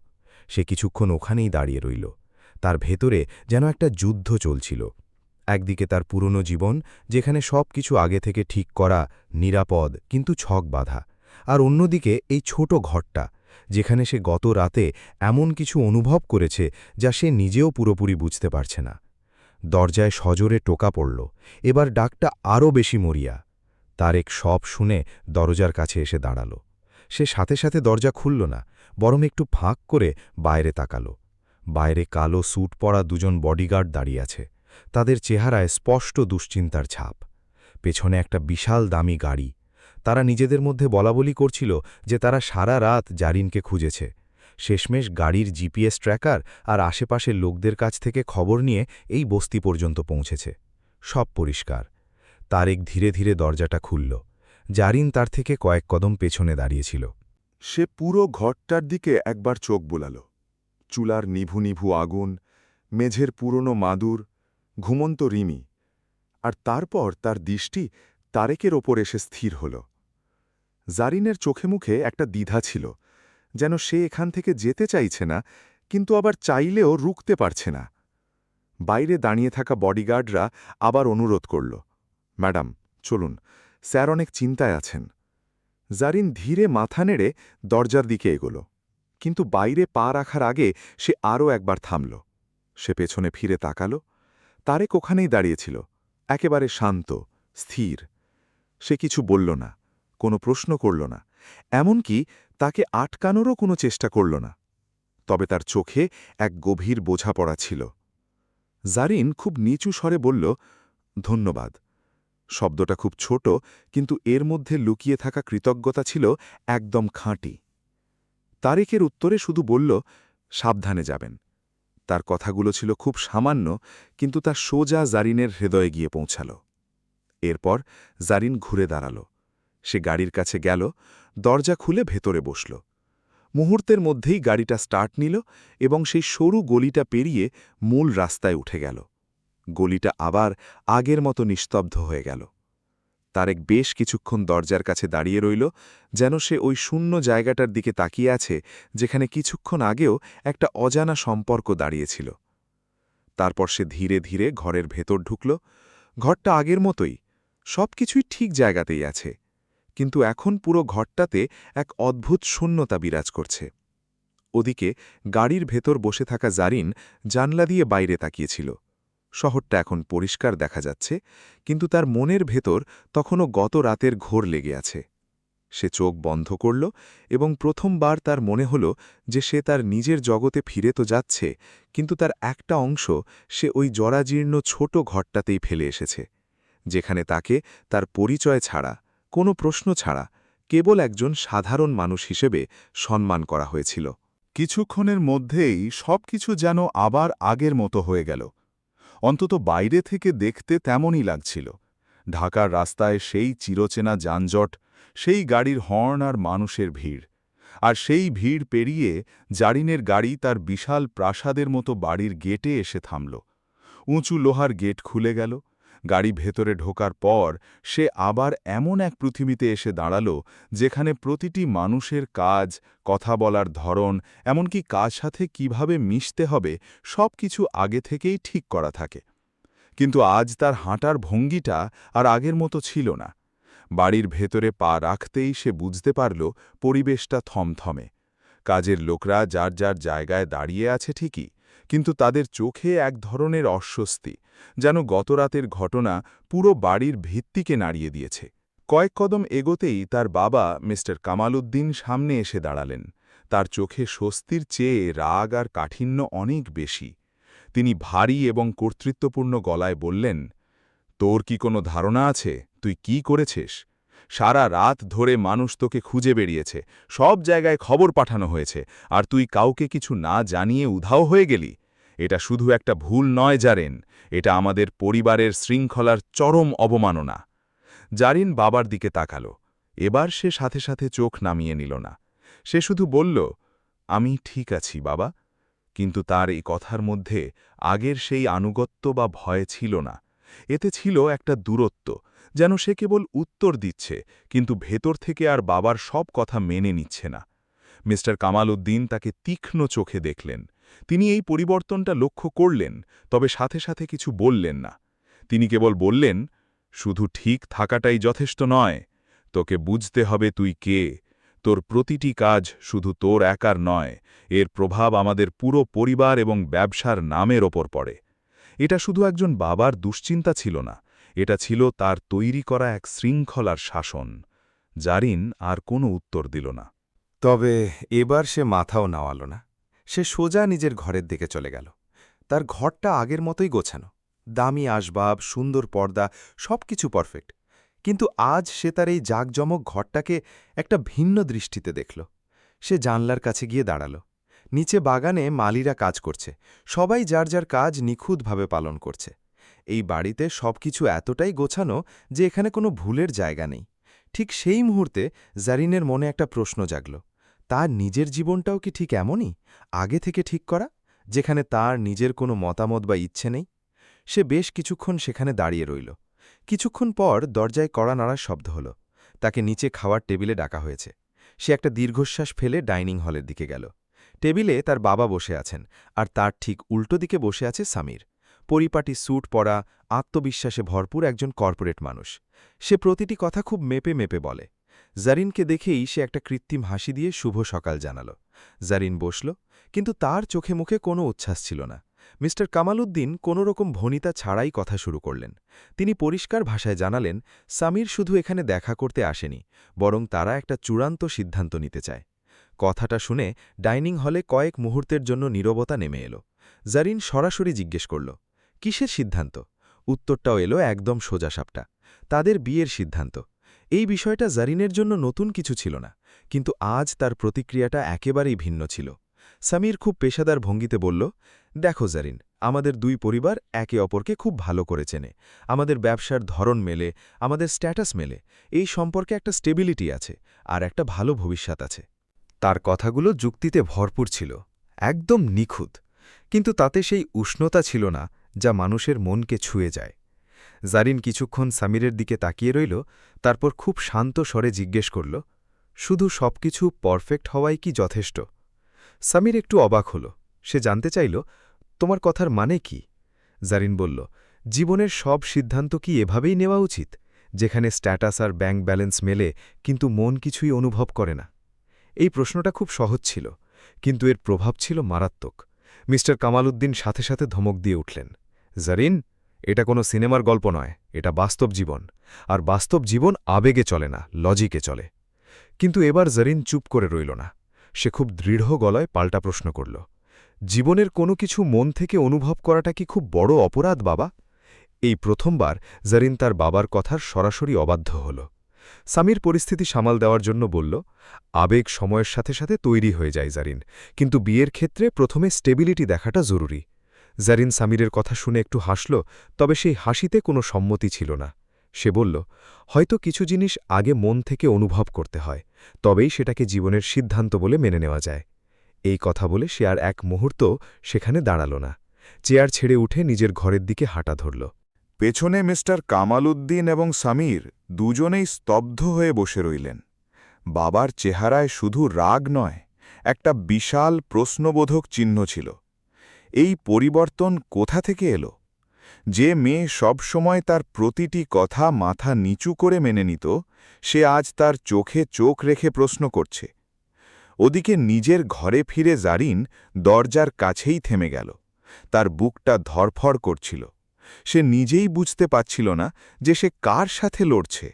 সে কিছুক্ষণ ওখানেই দাঁড়িয়ে রইল। তার ভেতরে যেন একটা যুদ্ধ চলছিল। একদিকে তার পুরনো জীবন, যেখানে সব কিছু আগে থেকে ঠিক করা, নিরাপদ কিন্তু ছক বাঁধা, আর অন্যদিকে এই ছোট ঘরটা, যেখানে সে গত রাতে এমন কিছু অনুভব করেছে যা সে নিজেও পুরোপুরি বুঝতে পারছে না। দরজায় সজোরে টোকা পড়ল, এবার ডাকটা আরও বেশি মরিয়া। তারেক সব শুনে দরজার কাছে এসে দাঁড়াল। সে সাথে সাথে দরজা খুলল না, বরং একটু ফাঁক করে বাইরে তাকাল। বাইরে কালো স্যুট পরা দুজন বডিগার্ড দাঁড়িয়ে আছে। তাদের চেহারায় স্পষ্ট দুশ্চিন্তার ছাপ। পেছনে একটা বিশাল দামি গাড়ি। তারা নিজেদের মধ্যে বলাবলি করছিল যে তারা সারা রাত জারিনকে খুঁজেছে। শেষমেশ গাড়ির জিপিএস ট্র্যাকার আর আশেপাশের লোকদের কাছ থেকে খবর নিয়ে এই বস্তি পর্যন্ত পৌঁছেছে। সব পরিষ্কার। তারেক ধীরে ধীরে দরজাটা খুলল। জারিন তার থেকে কয়েক কদম পেছনে দাঁড়িয়েছিল। সে পুরো ঘরটার দিকে একবার চোখ বুলাল। চুলার নিভু নিভু আগুন, মেঝের পুরনো মাদুর, ঘুমন্ত রিমি, আর তারপর তার দৃষ্টি তারেকের ওপর এসে স্থির হল। জারিনের চোখে মুখে একটা দ্বিধা ছিল, যেন সে এখান থেকে যেতে চাইছে না, কিন্তু আবার চাইলেও রুখতে পারছে না। বাইরে দাঁড়িয়ে থাকা বডিগার্ডরা আবার অনুরোধ করল, ম্যাডাম চলুন, স্যার অনেক চিন্তায় আছেন। জারিন ধীরে মাথা নেড়ে দরজার দিকে এগোল, কিন্তু বাইরে পা রাখার আগে সে আরও একবার থামল। সে পেছনে ফিরে তাকাল। তারেক ওখানেই দাঁড়িয়েছিল, একেবারে শান্ত, স্থির। সে কিছু বলল না, কোনো প্রশ্ন করল না, এমনকি তাকে আটকানোরও কোনো চেষ্টা করল না। তবে তার চোখে এক গভীর বোঝাপড়া ছিল। জারিন খুব নিচু স্বরে বলল, ধন্যবাদ। শব্দটা খুব ছোট, কিন্তু এর মধ্যে লুকিয়ে থাকা কৃতজ্ঞতা ছিল একদম খাঁটি। তারেকের উত্তরে শুধু বলল, সাবধানে যাবেন। তার কথাগুলো ছিল খুব সামান্য, কিন্তু তা সোজা জারিনের হৃদয়ে গিয়ে পৌঁছাল। এরপর জারিন ঘুরে দাঁড়াল। সে গাড়ির কাছে গেল, দরজা খুলে ভেতরে বসল। মুহূর্তের মধ্যেই গাড়িটা স্টার্ট নিল এবং সেই সরু গলিটা পেরিয়ে মূল রাস্তায় উঠে গেল। গলিটা আবার আগের মতো নিস্তব্ধ হয়ে গেল। তারেক বেশ কিছুক্ষণ দরজার কাছে দাঁড়িয়ে রইল, যেন সে ওই শূন্য জায়গাটার দিকে তাকিয়ে আছে যেখানে কিছুক্ষণ আগেও একটা অজানা সম্পর্ক দাঁড়িয়েছিল। তারপর সে ধীরে ধীরে ঘরের ভেতর ঢুকল। ঘরটা আগের মতোই, সব কিছুই ঠিক জায়গাতেই আছে, কিন্তু এখন পুরো ঘরটাতে এক অদ্ভুত শূন্যতা বিরাজ করছে। ওদিকে গাড়ির ভেতর বসে থাকা জারিন জানলা দিয়ে বাইরে তাকিয়েছিল। শহরটা এখন পরিষ্কার দেখা যাচ্ছে, কিন্তু তার মনের ভেতর তখনও গত রাতের ঘোর লেগে আছে। সে চোখ বন্ধ করল এবং প্রথমবার তার মনে হল যে সে তার নিজের জগতে ফিরে তো যাচ্ছে, কিন্তু তার একটা অংশ সে ওই জরাজীর্ণ ছোট ঘরটাতেই ফেলে এসেছে, যেখানে তাকে তার পরিচয় ছাড়া, কোনো প্রশ্ন ছাড়া, কেবল একজন সাধারণ মানুষ হিসেবে সম্মান করা হয়েছিল। কিছুক্ষণের মধ্যেই সবকিছু যেন আবার আগের মতো হয়ে গেল। অন্তত বাইরে থেকে দেখতে তেমনই লাগছিল। ঢাকার রাস্তায় সেই চিরচেনা যানজট, সেই গাড়ির হর্ন আর মানুষের ভিড়। আর সেই ভিড় পেরিয়ে জারিনের গাড়ি তার বিশাল প্রাসাদের মতো বাড়ির গেটে এসে থামল। উঁচু লোহার গেট খুলে গেল। গাড়ি ভেতরে ঢোকার পর সে আবার এমন এক পৃথিবীতে এসে দাঁড়াল যেখানে প্রতিটি মানুষের কাজ, কথা বলার ধরন, এমনকি কার সাথে কিভাবে মিশতে হবে সব কিছু আগে থেকেই ঠিক করা থাকে। কিন্তু আজ তার হাঁটার ভঙ্গিটা আর আগের মতো ছিল না। বাড়ির ভেতরে পা রাখতেই সে বুঝতে পারল পরিবেশটা থমথমে। কাজের লোকরা যার যার জায়গায় দাঁড়িয়ে আছে ঠিকই, কিন্তু তাদের চোখে এক ধরনের অস্বস্তি, যেন গতরাতের ঘটনা পুরো বাড়ির ভিত্তিকে নাড়িয়ে দিয়েছে। কয়েক কদম এগোতেই তার বাবা মিস্টার কামালউদ্দিন সামনে এসে দাঁড়ালেন। তার চোখে স্বস্তির চেয়ে রাগ আর কাঠিন্য অনেক বেশি। তিনি ভারী এবং কর্তৃত্বপূর্ণ গলায় বললেন, তোর কি কোনো ধারণা আছে তুই কি করেছিস? সারা রাত ধরে মানুষ তোকে খুঁজে বেরিয়েছে, সব জায়গায় খবর পাঠানো হয়েছে, আর তুই কাউকে কিছু না জানিয়ে উধাও হয়ে গেলি। এটা শুধু একটা ভুল নয় জারেন, এটা আমাদের পরিবারের শৃঙ্খলার চরম অবমাননা। জারিন বাবার দিকে তাকাল। এবার সে সাথে সাথে চোখ নামিয়ে নিল না। সে শুধু বলল, আমি ঠিক আছি বাবা। কিন্তু তার এই কথার মধ্যে আগের সেই আনুগত্য বা ভয় ছিল না। এতে ছিল একটা দূরত্ব, যেন সে কেবল উত্তর দিচ্ছে, কিন্তু ভেতর থেকে আর বাবার সব কথা মেনে নিচ্ছে না। মিস্টার কামালউদ্দিন তাকে তীক্ষ্ণ চোখে দেখলেন। তিনি এই পরিবর্তনটা লক্ষ্য করলেন, তবে সাথে সাথে কিছু বললেন না। তিনি কেবল বললেন, শুধু ঠিক থাকাটাই যথেষ্ট নয়, তোকে বুঝতে হবে তুই কে। তোর প্রতিটি কাজ শুধু তোর একার নয়, এর প্রভাব আমাদের পুরো পরিবার এবং ব্যবসার নামের ওপর পড়ে। এটা শুধু একজন বাবার দুশ্চিন্তা ছিল না, এটা ছিল তার তৈরি করা এক শৃঙ্খলার শাসন। জারিন আর কোনো উত্তর দিল না। তবে এবার সে মাথাও নাওয়াল না। সে সোজা নিজের ঘরের দিকে চলে গেল। তার ঘরটা আগের মতোই গোছানো, দামি আসবাব, সুন্দর পর্দা, সবকিছু পারফেক্ট। কিন্তু আজ সে তার এই জাঁকজমক ঘরটাকে একটা ভিন্ন দৃষ্টিতে দেখল। সে জানলার কাছে গিয়ে দাঁড়াল। নিচে বাগানে মালিরা কাজ করছে, সবাই যার যার কাজ নিখুঁতভাবে পালন করছে। এই বাড়িতে সবকিছু এতটাই গোছানো যে এখানে কোনো ভুলের জায়গা নেই। ঠিক সেই মুহূর্তে জারিনের মনে একটা প্রশ্ন জাগল, তার নিজের জীবনটাও কি ঠিক এমনই, আগে থেকে ঠিক করা, যেখানে তার নিজের কোনো মতামত বা ইচ্ছে নেই? সে বেশ কিছুক্ষণ সেখানে দাঁড়িয়ে রইল। কিছুক্ষণ পর দরজায় কড়া নাড়ার শব্দ হল। তাকে নিচে খাওয়ার টেবিলে ডাকা হয়েছে। সে একটা দীর্ঘশ্বাস ফেলে ডাইনিং হলের দিকে গেল। টেবিলে তার বাবা বসে আছেন, আর তার ঠিক উল্টো দিকে বসে আছে সামির। পরিপাটি স্যুট পরা, আত্মবিশ্বাসে ভরপুর একজন কর্পোরেট মানুষ। সে প্রতিটি কথা খুব মেপে মেপে বলে। জারিনকে দেখেই সে একটা কৃত্রিম হাসি দিয়ে শুভ সকাল জানাল। জারিন বসল, কিন্তু তার চোখে মুখে কোনো উচ্ছ্বাস ছিল না। মিস্টার কামালউদ্দিন কোনোরকম ভনিতা ছাড়াই কথা শুরু করলেন। তিনি পরিষ্কার ভাষায় জানালেন, সামির শুধু এখানে দেখা করতে আসেনি, বরং তারা একটা চূড়ান্ত সিদ্ধান্ত নিতে চায়। কথাটা শুনে ডাইনিং হলে কয়েক মুহূর্তের জন্য নীরবতা নেমে এলো। জারিন সরাসরি জিজ্ঞেস করল, কিসের সিদ্ধান্ত? উত্তরটাও এলো একদম সোজাসাপটা, তাদের বিয়ের সিদ্ধান্ত। এই বিষয়টা জারিনের জন্য নতুন কিছু ছিল না, কিন্তু আজ তার প্রতিক্রিয়াটা একেবারেই ভিন্ন ছিল। সামির খুব পেশাদার ভঙ্গিতে বলল, দেখো জারিন, আমাদের দুই পরিবার একে অপরকে খুব ভালো করে চেনে। আমাদের ব্যবসার ধরন মেলে, আমাদের স্ট্যাটাস মেলে। এই সম্পর্কে একটা স্টেবিলিটি আছে, আর একটা ভালো ভবিষ্যৎ আছে। তার কথাগুলো যুক্তিতে ভরপুর ছিল, একদম নিখুঁত, কিন্তু তাতে সেই উষ্ণতা ছিল না যা মানুষের মনকে ছুঁয়ে যায়। জারিন কিছুক্ষণ সামিরের দিকে তাকিয়ে রইল, তারপর খুব শান্ত স্বরে জিজ্ঞেস করল, শুধু সবকিছু পারফেক্ট হওয়াই কি যথেষ্ট? সামির একটু অবাক হল। সে জানতে চাইল, তোমার কথার মানে কি? জারিন বলল, জীবনের সব সিদ্ধান্ত কি এভাবেই নেওয়া উচিত, যেখানে স্ট্যাটাস আর ব্যাংক ব্যালেন্স মেলে কিন্তু মন কিছুই অনুভব করে না? এই প্রশ্নটা খুব সহজ ছিল, কিন্তু এর প্রভাব ছিল মারাত্মক। মিস্টার কামালউদ্দিন সাথে সাথে ধমক দিয়ে উঠলেন, জারিন, এটা কোনো সিনেমার গল্প নয়, এটা বাস্তব জীবন। আর বাস্তব জীবন আবেগে চলে না, লজিকে চলে। কিন্তু এবার জারিন চুপ করে রইল না। সে খুব দৃঢ় গলায় পাল্টা প্রশ্ন করল, জীবনের কোনো কিছু মন থেকে অনুভব করাটা কি খুব বড় অপরাধ বাবা? এই প্রথমবার জারিন তার বাবার কথার সরাসরি অবাধ্য হল। সামির পরিস্থিতি সামাল দেওয়ার জন্য বলল, আবেগ সময়ের সাথে সাথে তৈরি হয়ে যায় জারিন, কিন্তু বিয়ের ক্ষেত্রে প্রথমে স্টেবিলিটি দেখাটা জরুরি। জারিন সামিরের কথা শুনে একটু হাসল, তবে সেই হাসিতে কোনো সম্মতি ছিল না। সে বলল, হয়তো কিছু জিনিস আগে মন থেকে অনুভব করতে হয়, তবেই সেটাকে জীবনের সিদ্ধান্ত বলে মেনে নেওয়া যায়। এই কথা বলে সে আর এক মুহূর্ত সেখানে দাঁড়াল না। চেয়ার ছেড়ে উঠে নিজের ঘরের দিকে হাঁটা ধরল। পেছনে মিস্টার কামালউদ্দিন এবং সামির দুজনেই স্তব্ধ হয়ে বসে রইলেন। বাবার চেহারায় শুধু রাগ নয়, একটা বিশাল প্রশ্নবোধক চিহ্ন ছিল। এই পরিবর্তন কোথা থেকে এলো? যে মেয়ে সবসময় তার প্রতিটি কথা মাথা নিচু করে মেনে নিত, সে আজ তার চোখে চোখ রেখে প্রশ্ন করছে। ওদিকে নিজের ঘরে ফিরে জারিন দরজার কাছেই থেমে গেল। তার বুকটা ধরফর করছিল। সে নিজেই বুঝতে পারছিল না যে সে কার সাথে লড়ছে।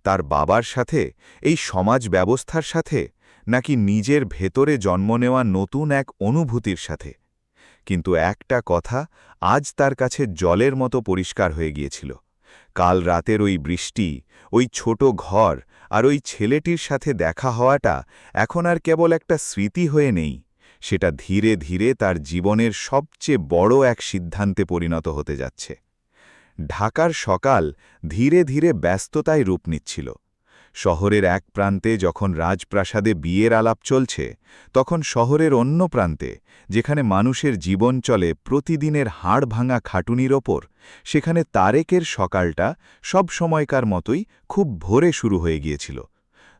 তার বাবার সাথে, এই সমাজ ব্যবস্থার সাথে, নাকি নিজের ভেতরে জন্ম নেওয়া নতুন এক অনুভূতির সাথে? কিন্তু একটা কথা আজ তার কাছে জলের মতো পরিষ্কার হয়ে গিয়েছিল। কাল রাতের ওই বৃষ্টি, ওই ছোট ঘর আর ওই ছেলেটির সাথে দেখা হওয়াটা এখন আর কেবল একটা স্মৃতি হয়ে নেই, সেটা ধীরে ধীরে তার জীবনের সবচেয়ে বড় এক সিদ্ধান্তে পরিণত হতে যাচ্ছে। ঢাকার সকাল ধীরে ধীরে ব্যস্ততায় রূপ নিচ্ছিল। শহরের এক প্রান্তে যখন রাজপ্রাসাদে বিয়ের আলাপ চলছে, তখন শহরের অন্য প্রান্তে, যেখানে মানুষের জীবন চলে প্রতিদিনের হাড় ভাঙা খাটুনির ওপর, সেখানে তারেকের সকালটা সব সময়কার মতোই খুব ভোরে শুরু হয়ে গিয়েছিল।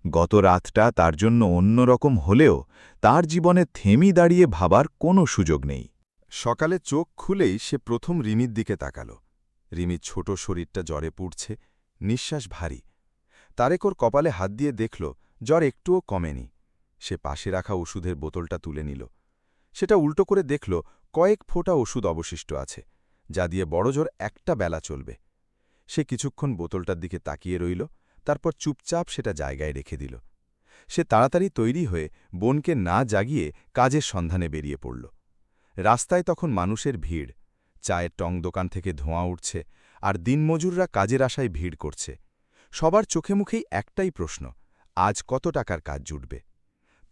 গত রাতটা তার জন্য অন্যরকম হলেও তার জীবনে থেমি দাঁড়িয়ে ভাবার কোনো সুযোগ নেই। সকালে চোখ খুলেই সে প্রথম রিমির দিকে তাকাল। রিমির ছোট শরীরটা জ্বরে পুড়ছে, নিঃশ্বাস ভারী। তারেক ওর কপালে হাত দিয়ে দেখল জ্বর একটুও কমেনি। সে পাশে রাখা ওষুধের বোতলটা তুলে নিল। সেটা উল্টো করে দেখল কয়েক ফোঁটা ওষুধ অবশিষ্ট আছে, যা দিয়ে বড়জোর একটা বেলা চলবে। সে কিছুক্ষণ বোতলটার দিকে তাকিয়ে রইল, তারপর চুপচাপ সেটা জায়গায় রেখে দিল। সে তাড়াতাড়ি তৈরি হয়ে বোনকে না জাগিয়ে কাজের সন্ধানে বেরিয়ে পড়ল। রাস্তায় তখন মানুষের ভিড়, চায়ের টং দোকান থেকে ধোঁয়া উঠছে, আর দিনমজুররা কাজের আশায় ভিড় করছে। সবার চোখে মুখেই একটাই প্রশ্ন, আজ কত টাকার কাজ জুটবে?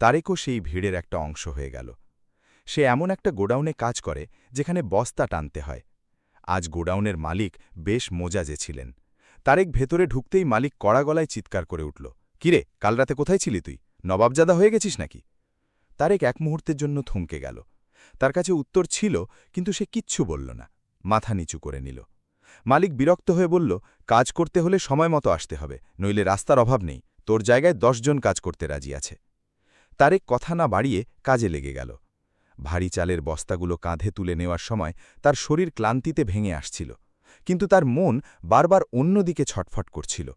তারেকও সেই ভিড়ের একটা অংশ হয়ে গেল। সে এমন একটা গোডাউনে কাজ করে যেখানে বস্তা টানতে হয়। আজ গোডাউনের মালিক বেশ মোজাজে ছিলেন। তারেক ভেতরে ঢুকতেই মালিক কড়া গলায় চিৎকার করে উঠল, কিরে, কাল রাতে কোথায় ছিলি তুই? নবাবজাদা হয়ে গেছিস নাকি? তারেক এক মুহূর্তের জন্য থমকে গেল। তার কাছে উত্তর ছিল, কিন্তু সে কিচ্ছু বলল না, মাথা নিচু করে নিল। মালিক বিরক্ত হয়ে বলল, কাজ করতে হলে সময় মতো আসতে হবে, নইলে রাস্তার অভাব নেই, তোর জায়গায় 10 জন কাজ করতে রাজি আছে। তারেক কথা না বাড়িয়ে কাজে লেগে গেল। ভারী চালের বস্তাগুলো কাঁধে তুলে নেওয়ার সময় তার শরীর ক্লান্তিতে ভেঙে আসছিল, কিন্তু তার মন বারবার অন্যদিকে ছটফট করছিল।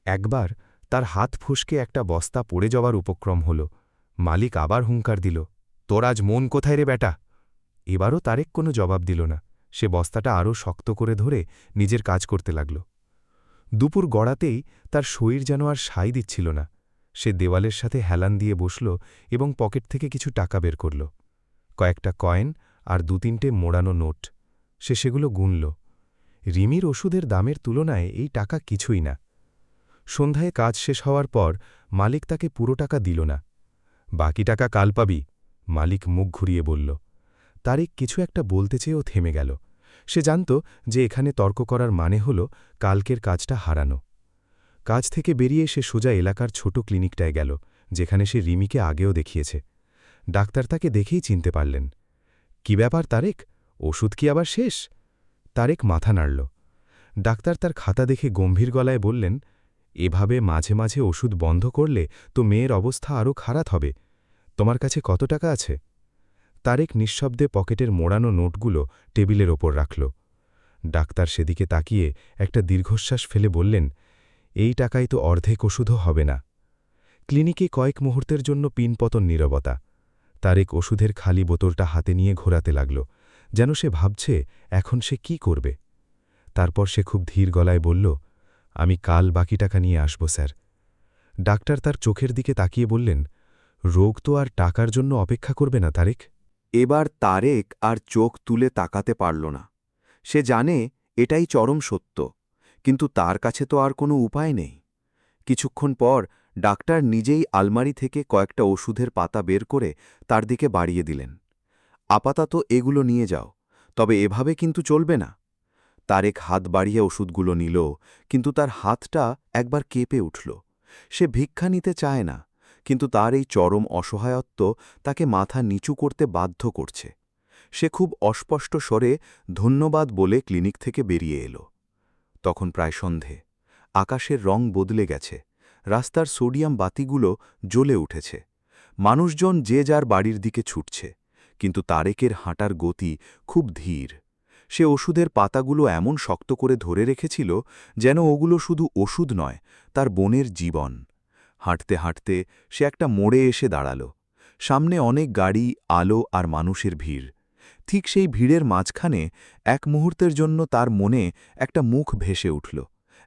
একবার তার হাত ফুসকে একটা বস্তা পড়ে যাওয়ার উপক্রম হল। মালিক আবার হুঙ্কার দিল, তোর আজ মন কোথায় রে বেটা? এবারও তারেক কোনো জবাব দিল না। সে বস্তাটা আরও শক্ত করে ধরে নিজের কাজ করতে লাগল। দুপুর গড়াতেই তার শরীর যেন আর সাই দিচ্ছিল না। সে দেওয়ালের সাথে হেলান দিয়ে বসল এবং পকেট থেকে কিছু টাকা বের করল। কয়েকটা কয়েন আর 2-3টে মোড়ানো নোট। সে সেগুলো গুনল। রিমির ওষুধের দামের তুলনায় এই টাকা কিছুই না। সন্ধ্যায় কাজ শেষ হওয়ার পর মালিক তাকে পুরো টাকা দিল না। বাকি টাকা কাল পাবি, মালিক মুখ ঘুরিয়ে বলল। তারেক কিছু একটা বলতে চেয়েও থেমে গেল। সে জানত যে এখানে তর্ক করার মানে হল কালকের কাজটা হারানো। কাজ থেকে বেরিয়ে সে সোজা এলাকার ছোট ক্লিনিকটায় গেল, যেখানে সে রিমিকে আগেও দেখিয়েছে। ডাক্তার তাকে দেখেই চিনতে পারলেন। কি ব্যাপার তারেক, ওষুধ কি আবার শেষ? তারেক মাথা নাড়ল। ডাক্তার তার খাতা দেখে গম্ভীর গলায় বললেন, এভাবে মাঝে মাঝে ওষুধ বন্ধ করলে তো মেয়ের অবস্থা আরও খারাপ হবে। তোমার কাছে কত টাকা আছে? তারেক নিঃশব্দে পকেটের মোড়ানো নোটগুলো টেবিলের ওপর রাখল। ডাক্তার সেদিকে তাকিয়ে একটা দীর্ঘশ্বাস ফেলে বললেন, এই টাকায় তো অর্ধেক ওষুধও হবে না। ক্লিনিকে কয়েক মুহূর্তের জন্য পিনপতন নীরবতা। তারেক ওষুধের খালি বোতলটা হাতে নিয়ে ঘোরাতে লাগল, যেন সে ভাবছে এখন সে কি করবে। তারপর সে খুব ধীর গলায় বলল, আমি কাল বাকি টাকা নিয়ে আসব স্যার। ডাক্তার তার চোখের দিকে তাকিয়ে বললেন, রোগ তো আর টাকার জন্য অপেক্ষা করবে না তারেক। এবার তারেক আর চোখ তুলে তাকাতে পারল না। সে জানে এটাই চরম সত্য, কিন্তু তার কাছে তো আর কোনো উপায় নেই। কিছুক্ষণ পর ডাক্তার নিজেই আলমারি থেকে কয়েকটা ওষুধের পাতা বের করে তার দিকে বাড়িয়ে দিলেন। আপাতত এগুলো নিয়ে যাও, তবে এভাবে কিন্তু চলবে না। তারেক হাত বাড়িয়ে ওষুধগুলো নিল, কিন্তু তার হাতটা একবার কেঁপে উঠল। সে ভিক্ষা নিতে চায় না, কিন্তু তার এই চরম অসহায়ত্ব তাকে মাথা নিচু করতে বাধ্য করছে। সে খুব অস্পষ্ট স্বরে ধন্যবাদ বলে ক্লিনিক থেকে বেরিয়ে এলো। তখন প্রায় সন্ধে। আকাশের রং বদলে গেছে, রাস্তার সোডিয়াম বাতিগুলো জ্বলে উঠেছে। মানুষজন যে যার বাড়ির দিকে ছুটছে, কিন্তু তারেকের হাঁটার গতি খুব ধীর। সে ওষুধের পাতাগুলো এমন শক্ত করে ধরে রেখেছিল যেন ওগুলো শুধু ওষুধ নয়, তার বোনের জীবন। হাঁটতে হাঁটতে সে একটা মোড়ে এসে দাঁড়াল। সামনে অনেক গাড়ি, আলো আর মানুষের ভিড়। ঠিক সেই ভিড়ের মাঝখানে এক মুহূর্তের জন্য তার মনে একটা মুখ ভেসে উঠল,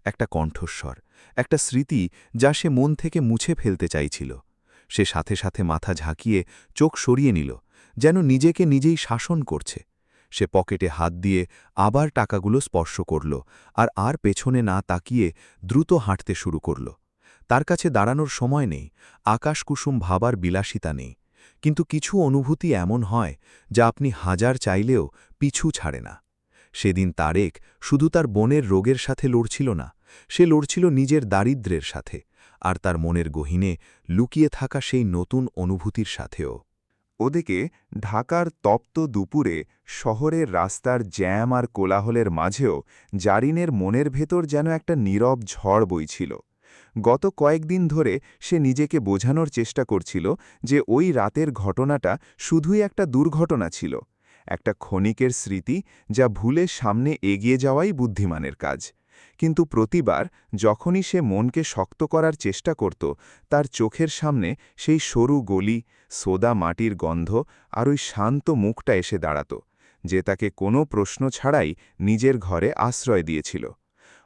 একটা কণ্ঠস্বর, একটা স্মৃতি যা সে মন থেকে মুছে ফেলতে চাইছিল। সে সাথে সাথে মাথা ঝাঁকিয়ে চোখ সরিয়ে নিল, যেন নিজেকে নিজেই শাসন করছে। সে পকেটে হাত দিয়ে আবার টাকাগুলো স্পর্শ করল, আর পেছনে না তাকিয়ে দ্রুত হাঁটতে শুরু করল। তার কাছে দাঁড়ানোর সময় নেই, আকাশকুসুম ভাবার বিলাসিতা নেই। কিন্তু কিছু অনুভূতি এমন হয় যা আপনি হাজার চাইলেও পিছু ছাড়ে না। সেদিন তারেক শুধু তার বোনের রোগের সাথে লড়ছিল না, সে লড়ছিল নিজের দারিদ্র্যের সাথে, আর তার মনের গহীনে লুকিয়ে থাকা সেই নতুন অনুভূতির সাথেও। ওদিকে ঢাকার তপ্ত দুপুরে শহরের রাস্তার জ্যাম আর কোলাহলের মাঝেও জারিনের মনের ভেতর যেন একটা নীরব ঝড় বইছিল। গত কয়েকদিন ধরে সে নিজেকে বোঝানোর চেষ্টা করছিল যে ওই রাতের ঘটনাটা শুধুই একটা দুর্ঘটনা ছিল, একটা ক্ষণিকের স্মৃতি যা ভুলে সামনে এগিয়ে যাওয়াই বুদ্ধিমানের কাজ। কিন্তু প্রতিবার যখনই সে মনকে শক্ত করার চেষ্টা করত, তার চোখের সামনে সেই সরু গলি, সোদা মাটির গন্ধ আর ওই শান্ত মুখটা এসে দাঁড়াত, যে তাকে কোনো প্রশ্ন ছাড়াই নিজের ঘরে আশ্রয় দিয়েছিল।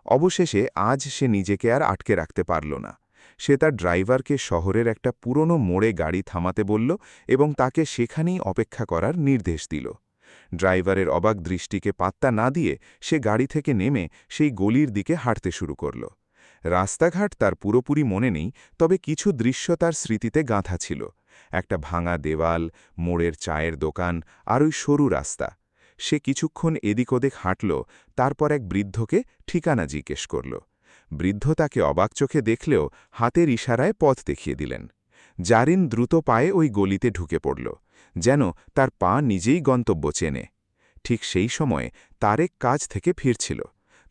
অবশেষে আজ সে নিজেকে আর আটকে রাখতে পারল না। সে তার ড্রাইভারকে শহরের একটা পুরনো মোড়ে গাড়ি থামাতে বলল এবং তাকে সেখানেই অপেক্ষা করার নির্দেশ দিল। ড্রাইভারের অবাক দৃষ্টিকে পাত্তা না দিয়ে সে গাড়ি থেকে নেমে সেই গলির দিকে হাঁটতে শুরু করল। রাস্তাঘাট তার পুরোপুরি মনে নেই, তবে কিছু দৃশ্য তার স্মৃতিতে গাঁথা ছিল। একটা ভাঙা দেওয়াল, মোড়ের চায়ের দোকান আর ওই সরু রাস্তা। সে কিছুক্ষণ এদিক ওদিক হাঁটল, তারপর এক বৃদ্ধকে ঠিকানা জিজ্ঞেস করল। বৃদ্ধ তাকে অবাক চোখে দেখলেও হাতের ইশারায় পথ দেখিয়ে দিলেন। জারিন দ্রুত পায়ে ওই গলিতে ঢুকে পড়ল, যেন তার পা নিজেই গন্তব্য চেনে। ঠিক সেই সময়ে তারেক কাজ থেকে ফিরছিল।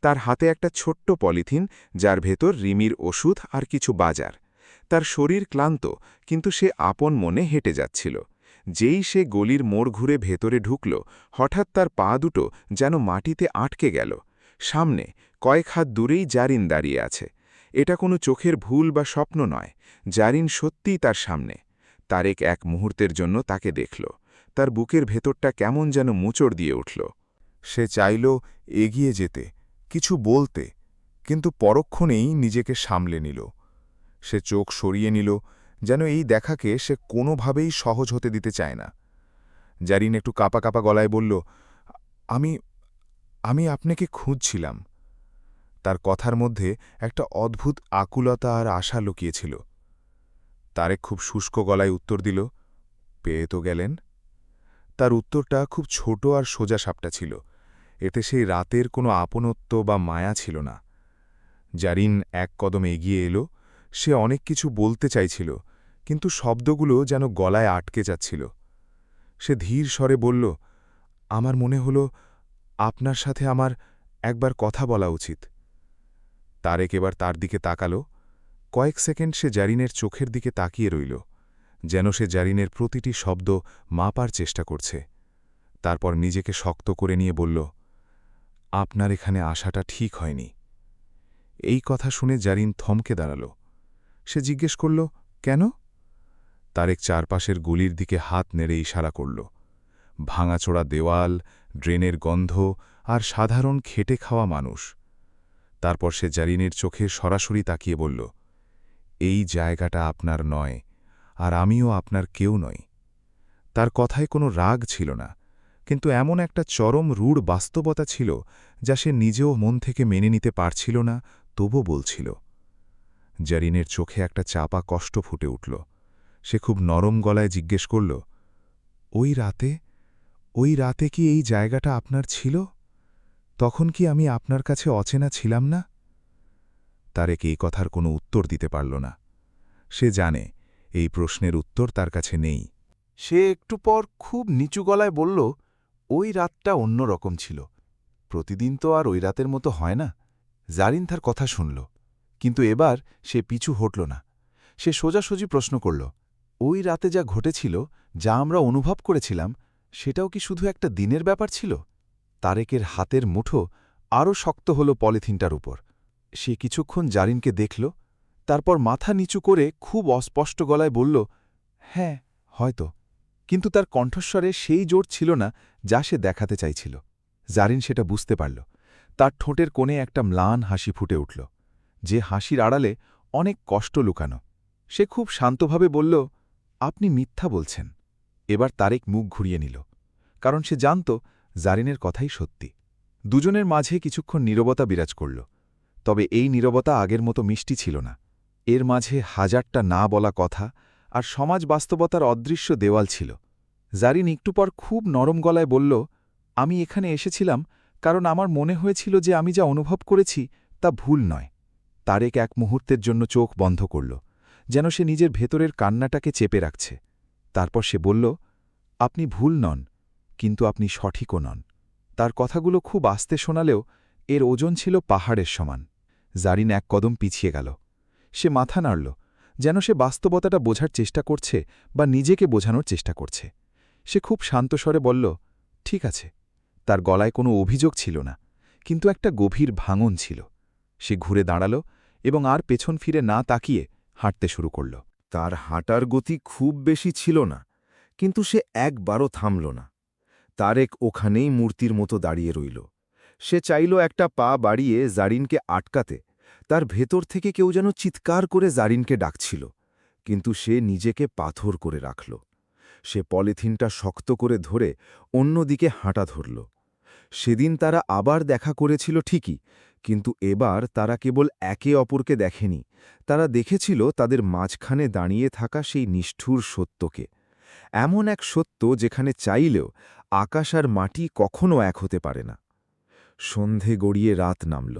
তার হাতে একটা ছোট্ট পলিথিন, যার ভেতর রিমির ওষুধ আর কিছু বাজার। তার শরীর ক্লান্ত, কিন্তু সে আপন মনে হেঁটে যাচ্ছিল। যেই সে গলির মোড় ঘুরে ভেতরে ঢুকল, হঠাৎ তার পা দুটো যেন মাটিতে আটকে গেল। সামনে কয়েক হাত দূরেই জারিন দাঁড়িয়ে আছে। এটা কোনো চোখের ভুল বা স্বপ্ন নয়, জারিন সত্যিই তার সামনে। তারেক এক মুহূর্তের জন্য তাকে দেখল। তার বুকের ভেতরটা কেমন যেন মোচড় দিয়ে উঠল। সে চাইল এগিয়ে যেতে, কিছু বলতে, কিন্তু পরক্ষণেই নিজেকে সামলে নিল। সে চোখ সরিয়ে নিল, যেন এই দেখাকে সে কোনোভাবেই সহজ হতে দিতে চায় না। জারিন একটু কাঁপা কাঁপা গলায় বলল, আমি আমি আপনাকে খুঁজছিলাম। তার কথার মধ্যে একটা অদ্ভুত আকুলতা আর আশা লুকিয়েছিল। তারেক খুব শুষ্ক গলায় উত্তর দিল, পেয়ে তো গেলেন। তার উত্তরটা খুব ছোট আর সোজাসাপটা ছিল, এতে সেই রাতের কোনো আপনত্ব বা মায়া ছিল না। জারিন এক কদম এগিয়ে এলো। সে অনেক কিছু বলতে চাইছিল, কিন্তু শব্দগুলো যেন গলায় আটকে যাচ্ছিল। সে ধীর স্বরে বলল, আমার মনে হল আপনার সাথে আমার একবার কথা বলা উচিত। তারেক এবার তার দিকে তাকাল। কয়েক সেকেন্ড সে জারিনের চোখের দিকে তাকিয়ে রইল, যেন সে জারিনের প্রতিটি শব্দ মাপার চেষ্টা করছে। তারপর নিজেকে শক্ত করে নিয়ে বলল, আপনার এখানে আসাটা ঠিক হয়নি। এই কথা শুনে জারিন থমকে দাঁড়াল। সে জিজ্ঞেস করল, কেন? তারেক চারপাশের গলির দিকে হাত নেড়ে ইশারা করল। ভাঙাচোড়া দেওয়াল, ড্রেনের গন্ধ আর সাধারণ খেটে খাওয়া মানুষ। তারপর সে জারিনের চোখে সরাসরি তাকিয়ে বলল, এই জায়গাটা আপনার নয়, আর আমিও আপনার কেউ নই। তার কথায় কোনো রাগ ছিল না, কিন্তু এমন একটা চরম রূঢ় বাস্তবতা ছিল যা সে নিজেও মন থেকে মেনে নিতে পারছিল না, তবু বলছিল। জারিনের চোখে একটা চাপা কষ্ট ফুটে উঠল। সে খুব নরম গলায় জিজ্ঞেস করল, ওই রাতে কি এই জায়গাটা আপনার ছিল? তখন কি আমি আপনার কাছে অচেনা ছিলাম না? তারেক এই কথার কোনো উত্তর দিতে পারল না। সে জানে এই প্রশ্নের উত্তর তার কাছে নেই। সে একটু পর খুব নিচু গলায় বলল, ওই রাতটা অন্য রকম ছিল। প্রতিদিন তো আর ওই রাতের মতো হয় না। জারিন তার কথা শুনল, কিন্তু এবার সে পিছু হটল না। সে সোজাসুজি প্রশ্ন করল, ওই রাতে যা ঘটেছিল, যা আমরা অনুভব করেছিলাম, সেটাও কি শুধু একটা দিনের ব্যাপার ছিল? তারেকের হাতের মুঠো আরও শক্ত হল পলিথিনটার উপর। সে কিছুক্ষণ জারিনকে দেখল, তারপর মাথা নিচু করে খুব অস্পষ্ট গলায় বলল, হ্যাঁ, হয়তো। কিন্তু তার কণ্ঠস্বরে সেই জোর ছিল না যা সে দেখাতে চাইছিল। জারিন সেটা বুঝতে পারল। তার ঠোঁটের কোণে একটা ম্লান হাসি ফুটে উঠল। যে হাসির আড়ালে অনেক কষ্ট লুকানো। সে খুব শান্তভাবে বলল, আপনি মিথ্যা বলছেন। এবার তারেক মুখ ঘুরিয়ে নিল, কারণ সে জানত জারিনের কথাই সত্যি। দুজনের মাঝে কিছুক্ষণ নীরবতা বিরাজ করল, তবে এই নীরবতা আগের মতো মিষ্টি ছিল না। এর মাঝে হাজারটা না বলা কথা আর সমাজ বাস্তবতার অদৃশ্য দেওয়াল ছিল। জারিন একটু পর খুব নরম গলায় বলল, আমি এখানে এসেছিলাম কারণ আমার মনে হয়েছিল যে আমি যা অনুভব করেছি তা ভুল নয়। তারেক এক মুহূর্তের জন্য চোখ বন্ধ করল, যেন সে নিজের ভেতরের কান্নাটাকে চেপে রাখছে। তারপর সে বলল, আপনি ভুল নন, কিন্তু আপনি সঠিকও নন। তার কথাগুলো খুব আস্তে শোনালেও এর ওজন ছিল পাহাড়ের সমান। জারিন এক কদম পিছিয়ে গেল। সে মাথা নাড়ল, যেন সে বাস্তবতাটা বোঝার চেষ্টা করছে বা নিজেকে বোঝানোর চেষ্টা করছে। সে খুব শান্ত স্বরে বলল, ঠিক আছে। তার গলায় কোনো অভিযোগ ছিল না, কিন্তু একটা গভীর ভাঙন ছিল। সে ঘুরে দাঁড়াল এবং আর পেছন ফিরে না তাকিয়ে হাঁটতে শুরু করল। তার হাঁটার গতি খুব বেশি ছিল না, কিন্তু সে একবারও থামল না। তারেক ওখানেই মূর্তির মতো দাঁড়িয়ে রইল। সে চাইল একটা পা বাড়িয়ে জারিনকে আটকাতে। তার ভেতর থেকে কেউ যেন চিৎকার করে জারিনকে ডাকছিল, কিন্তু সে নিজেকে পাথর করে রাখল। সে পলিথিনটা শক্ত করে ধরে অন্যদিকে হাঁটা ধরল। সেদিন তারা আবার দেখা করেছিল ঠিকই, কিন্তু এবার তারা কেবল একে অপরকে দেখেনি, তারা দেখেছিল তাদের মাঝখানে দাঁড়িয়ে থাকা সেই নিষ্ঠুর সত্যকে। এমন এক সত্য যেখানে চাইলেও আকাশ আর মাটি কখনো এক হতে পারে না। সন্ধে গড়িয়ে রাত নামল,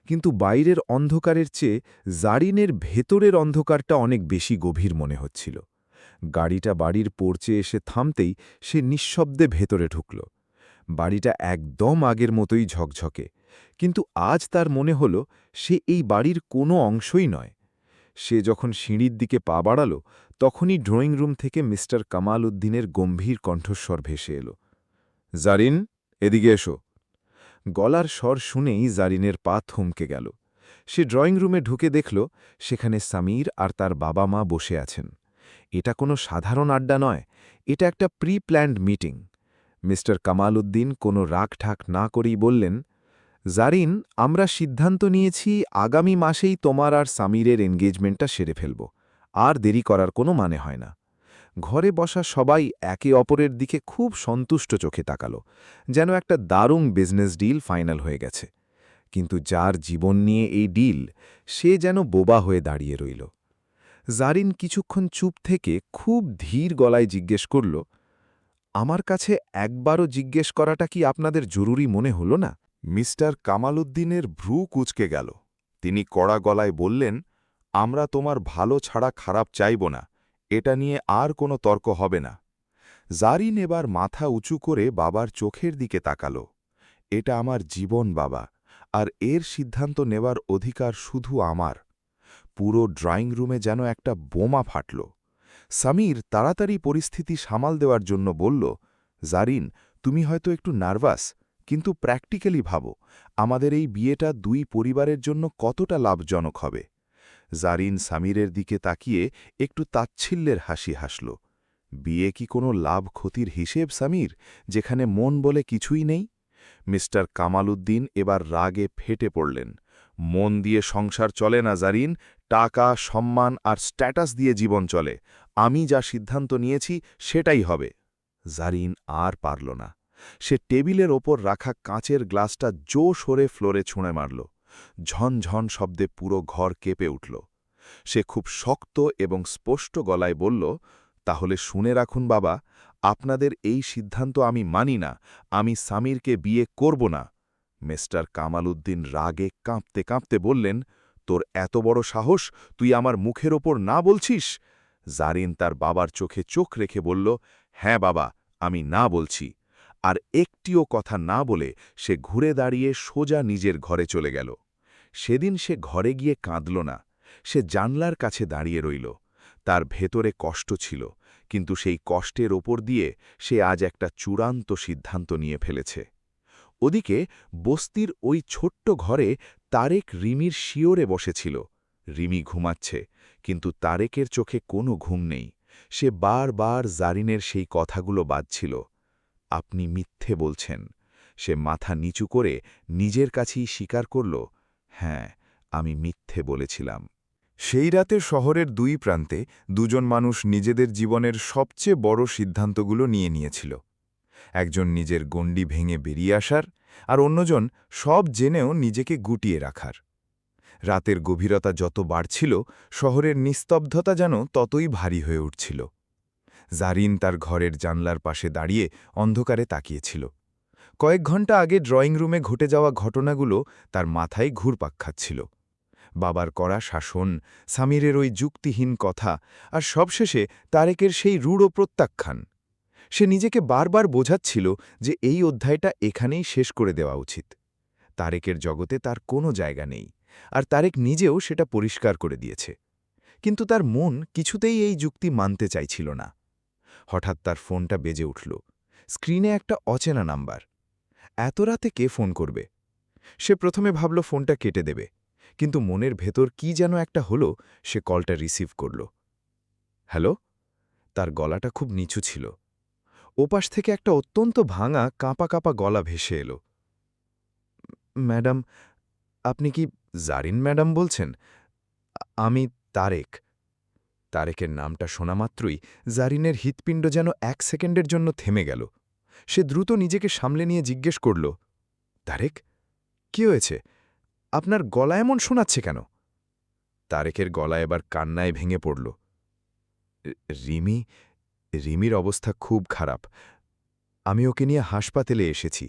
কিন্তু বাইরের অন্ধকারের চেয়ে জারিনের ভেতরের অন্ধকারটা অনেক বেশি গভীর মনে হচ্ছিল। গাড়িটা বাড়ির পোর্চে এসে থামতেই সে নিঃশব্দে ভেতরে ঢুকল। বাড়িটা একদম আগের মতোই ঝকঝকে, কিন্তু আজ তার মনে হল সে এই বাড়ির কোনো অংশই নয়। সে যখন সিঁড়ির দিকে পা বাড়াল, তখনই ড্রয়িং রুম থেকে মিস্টার কামাল উদ্দিনের গম্ভীর কণ্ঠস্বর ভেসে এল, জারিন, এদিকে এসো। গলার স্বর শুনেই জারিনের পা থমকে গেল। সে ড্রয়িং রুমে ঢুকে দেখল সেখানে সামির আর তার বাবা মা বসে আছেন। এটা কোনো সাধারণ আড্ডা নয়, এটা একটা pre planned meeting. Mister Kamal Uddin কোনো রাগঢাক না করেই বললেন, জারিন, আমরা সিদ্ধান্ত নিয়েছি আগামী মাসেই তোমার আর সামিরের এনগেজমেন্টটা সেরে ফেলব। আর দেরি করার কোনো মানে হয় না। ঘরে বসা সবাই একে অপরের দিকে খুব সন্তুষ্ট চোখে তাকাল, যেন একটা দারুণ বিজনেস ডিল ফাইনাল হয়ে গেছে। কিন্তু যার জীবন নিয়ে এই ডিল, সে যেন বোবা হয়ে দাঁড়িয়ে রইল। জারিন কিছুক্ষণ চুপ থেকে খুব ধীর গলায় জিজ্ঞেস করল, আমার কাছে একবারও জিজ্ঞেস করাটা কি আপনাদের জরুরি মনে হল না? মিস্টার কামাল উদ্দিনের ভ্রু কুঁচকে গেল। তিনি কড়া গলায় বললেন, আমরা তোমার ভালো ছাড়া খারাপ চাইব না, এটা নিয়ে আর কোনো তর্ক হবে না। জারিন এবার মাথা উঁচু করে বাবার চোখের দিকে তাকাল। এটা আমার জীবন বাবা, আর এর সিদ্ধান্ত নেবার অধিকার শুধু আমার। পুরো ড্রয়িং রুমে যেন একটা বোমা ফাটল। সামির তাড়াতাড়ি পরিস্থিতি সামাল দেওয়ার জন্য বলল, জারিন, তুমি হয়তো একটু নার্ভাস, কিন্তু প্র্যাকটিক্যালি ভাবো, আমাদের এই বিয়েটা দুই পরিবারের জন্য কতটা লাভজনক হবে। জারিন সামিরের দিকে তাকিয়ে একটু তাচ্ছিল্যের হাসি হাসল। বিয়ে কি কোনো লাভ ক্ষতির হিসেব সামির, যেখানে মন বলে কিছুই নেই? মিস্টার কামাল উদ্দিন এবার রাগে ফেটে পড়লেন। মন দিয়ে সংসার চলে না জারিন, টাকা, সম্মান আর স্ট্যাটাস দিয়ে জীবন চলে। আমি যা সিদ্ধান্ত নিয়েছি সেটাই হবে। জারিন আর পারল না। সে টেবিলের ওপর রাখা কাঁচের গ্লাসটা জোরে ফ্লোরে ছুঁড়ে মারল। ঝনঝন শব্দে পুরো ঘর কেঁপে উঠল। সে খুব শক্ত এবং স্পষ্ট গলায় বলল, তাহলে শুনে রাখুন বাবা, আপনাদের এই সিদ্ধান্ত আমি মানি না। আমি সামিরকে বিয়ে করব না। মিস্টার কামাল উদ্দিন রাগে কাঁপতে কাঁপতে বললেন, তোর এত বড় সাহস, তুই আমার মুখের ওপর না বলছিস? জারিন তার বাবার চোখে চোখ রেখে বলল, হ্যাঁ বাবা, আমি না বলছি। আর একটিও কথা না বলে সে ঘুরে দাঁড়িয়ে সোজা নিজের ঘরে চলে গেল। সেদিন সে ঘরে গিয়ে কাঁদল না, সে জানলার কাছে দাঁড়িয়ে রইল। তার ভেতরে কষ্ট ছিল, কিন্তু সেই কষ্টের ওপর দিয়ে সে আজ একটা চূড়ান্ত সিদ্ধান্ত নিয়ে ফেলেছে। ওদিকে বস্তির ওই ছোট্ট ঘরে তারেক রিমির শিওরে বসেছিল। রিমি ঘুমাচ্ছে, কিন্তু তারেকের চোখে কোনো ঘুম নেই। সে বারবার জারিনের সেই কথাগুলো বাজছিল, আপনি মিথ্যে বলছেন। সে মাথা নিচু করে নিজের কাছেই স্বীকার করল, হ্যাঁ, আমি মিথ্যে বলেছিলাম। সেই রাতে শহরের দুই প্রান্তে দুজন মানুষ নিজেদের জীবনের সবচেয়ে বড় সিদ্ধান্তগুলো নিয়েছিল। একজন নিজের গণ্ডি ভেঙে বেরিয়ে আসার, আর অন্যজন সব জেনেও নিজেকে গুটিয়ে রাখার। রাতের গভীরতা যত বাড়ছিল, শহরের নিস্তব্ধতা যেন ততই ভারী হয়ে উঠছিল। জারিন তার ঘরের জানলার পাশে দাঁড়িয়ে অন্ধকারে তাকিয়েছিল। কয়েক ঘন্টা আগে ড্রয়িং রুমে ঘটে যাওয়া ঘটনাগুলো তার মাথায় ঘুরপাক খাচ্ছিল। বাবার কড়া শাসন, সামিরের ওই যুক্তিহীন কথা, আর সবশেষে তারেকের সেই রূঢ় প্রত্যাখ্যান। সে নিজেকে বারবার বোঝাচ্ছিল যে এই অধ্যায়টা এখানেই শেষ করে দেওয়া উচিত। তারেকের জগতে তার কোনো জায়গা নেই, আর তারেক নিজেও সেটা পরিষ্কার করে দিয়েছে। কিন্তু তার মন কিছুতেই এই যুক্তি মানতে চাইছিল না। হঠাৎ তার ফোনটা বেজে উঠল। স্ক্রিনে একটা অচেনা নাম্বার। এত রাতে কে ফোন করবে? সে প্রথমে ভাবল ফোনটা কেটে দেবে, কিন্তু মনের ভেতর কি যেন একটা হলো। সে কলটা রিসিভ করল। হ্যালো? তার গলাটা খুব নিচু ছিল। ওপাশ থেকে একটা অত্যন্ত ভাঙা কাঁপা কাঁপা গলা ভেসে এলো। ম্যাডাম, আপনি কি জারিন ম্যাডাম বলছেন? আমি তারেক। তারেকের নামটা শোনা মাত্রই জারিনের হৃৎপিণ্ড যেন 1 সেকেন্ডের জন্য থেমে গেল। সে দ্রুত নিজেকে সামলে নিয়ে জিজ্ঞেস করল, তারেক, কি হয়েছে? আপনার গলা এমন শোনাচ্ছে কেন? তারেকের গলা এবার কান্নায় ভেঙে পড়ল। রিমির অবস্থা খুব খারাপ। আমি ওকে নিয়ে হাসপাতালে এসেছি।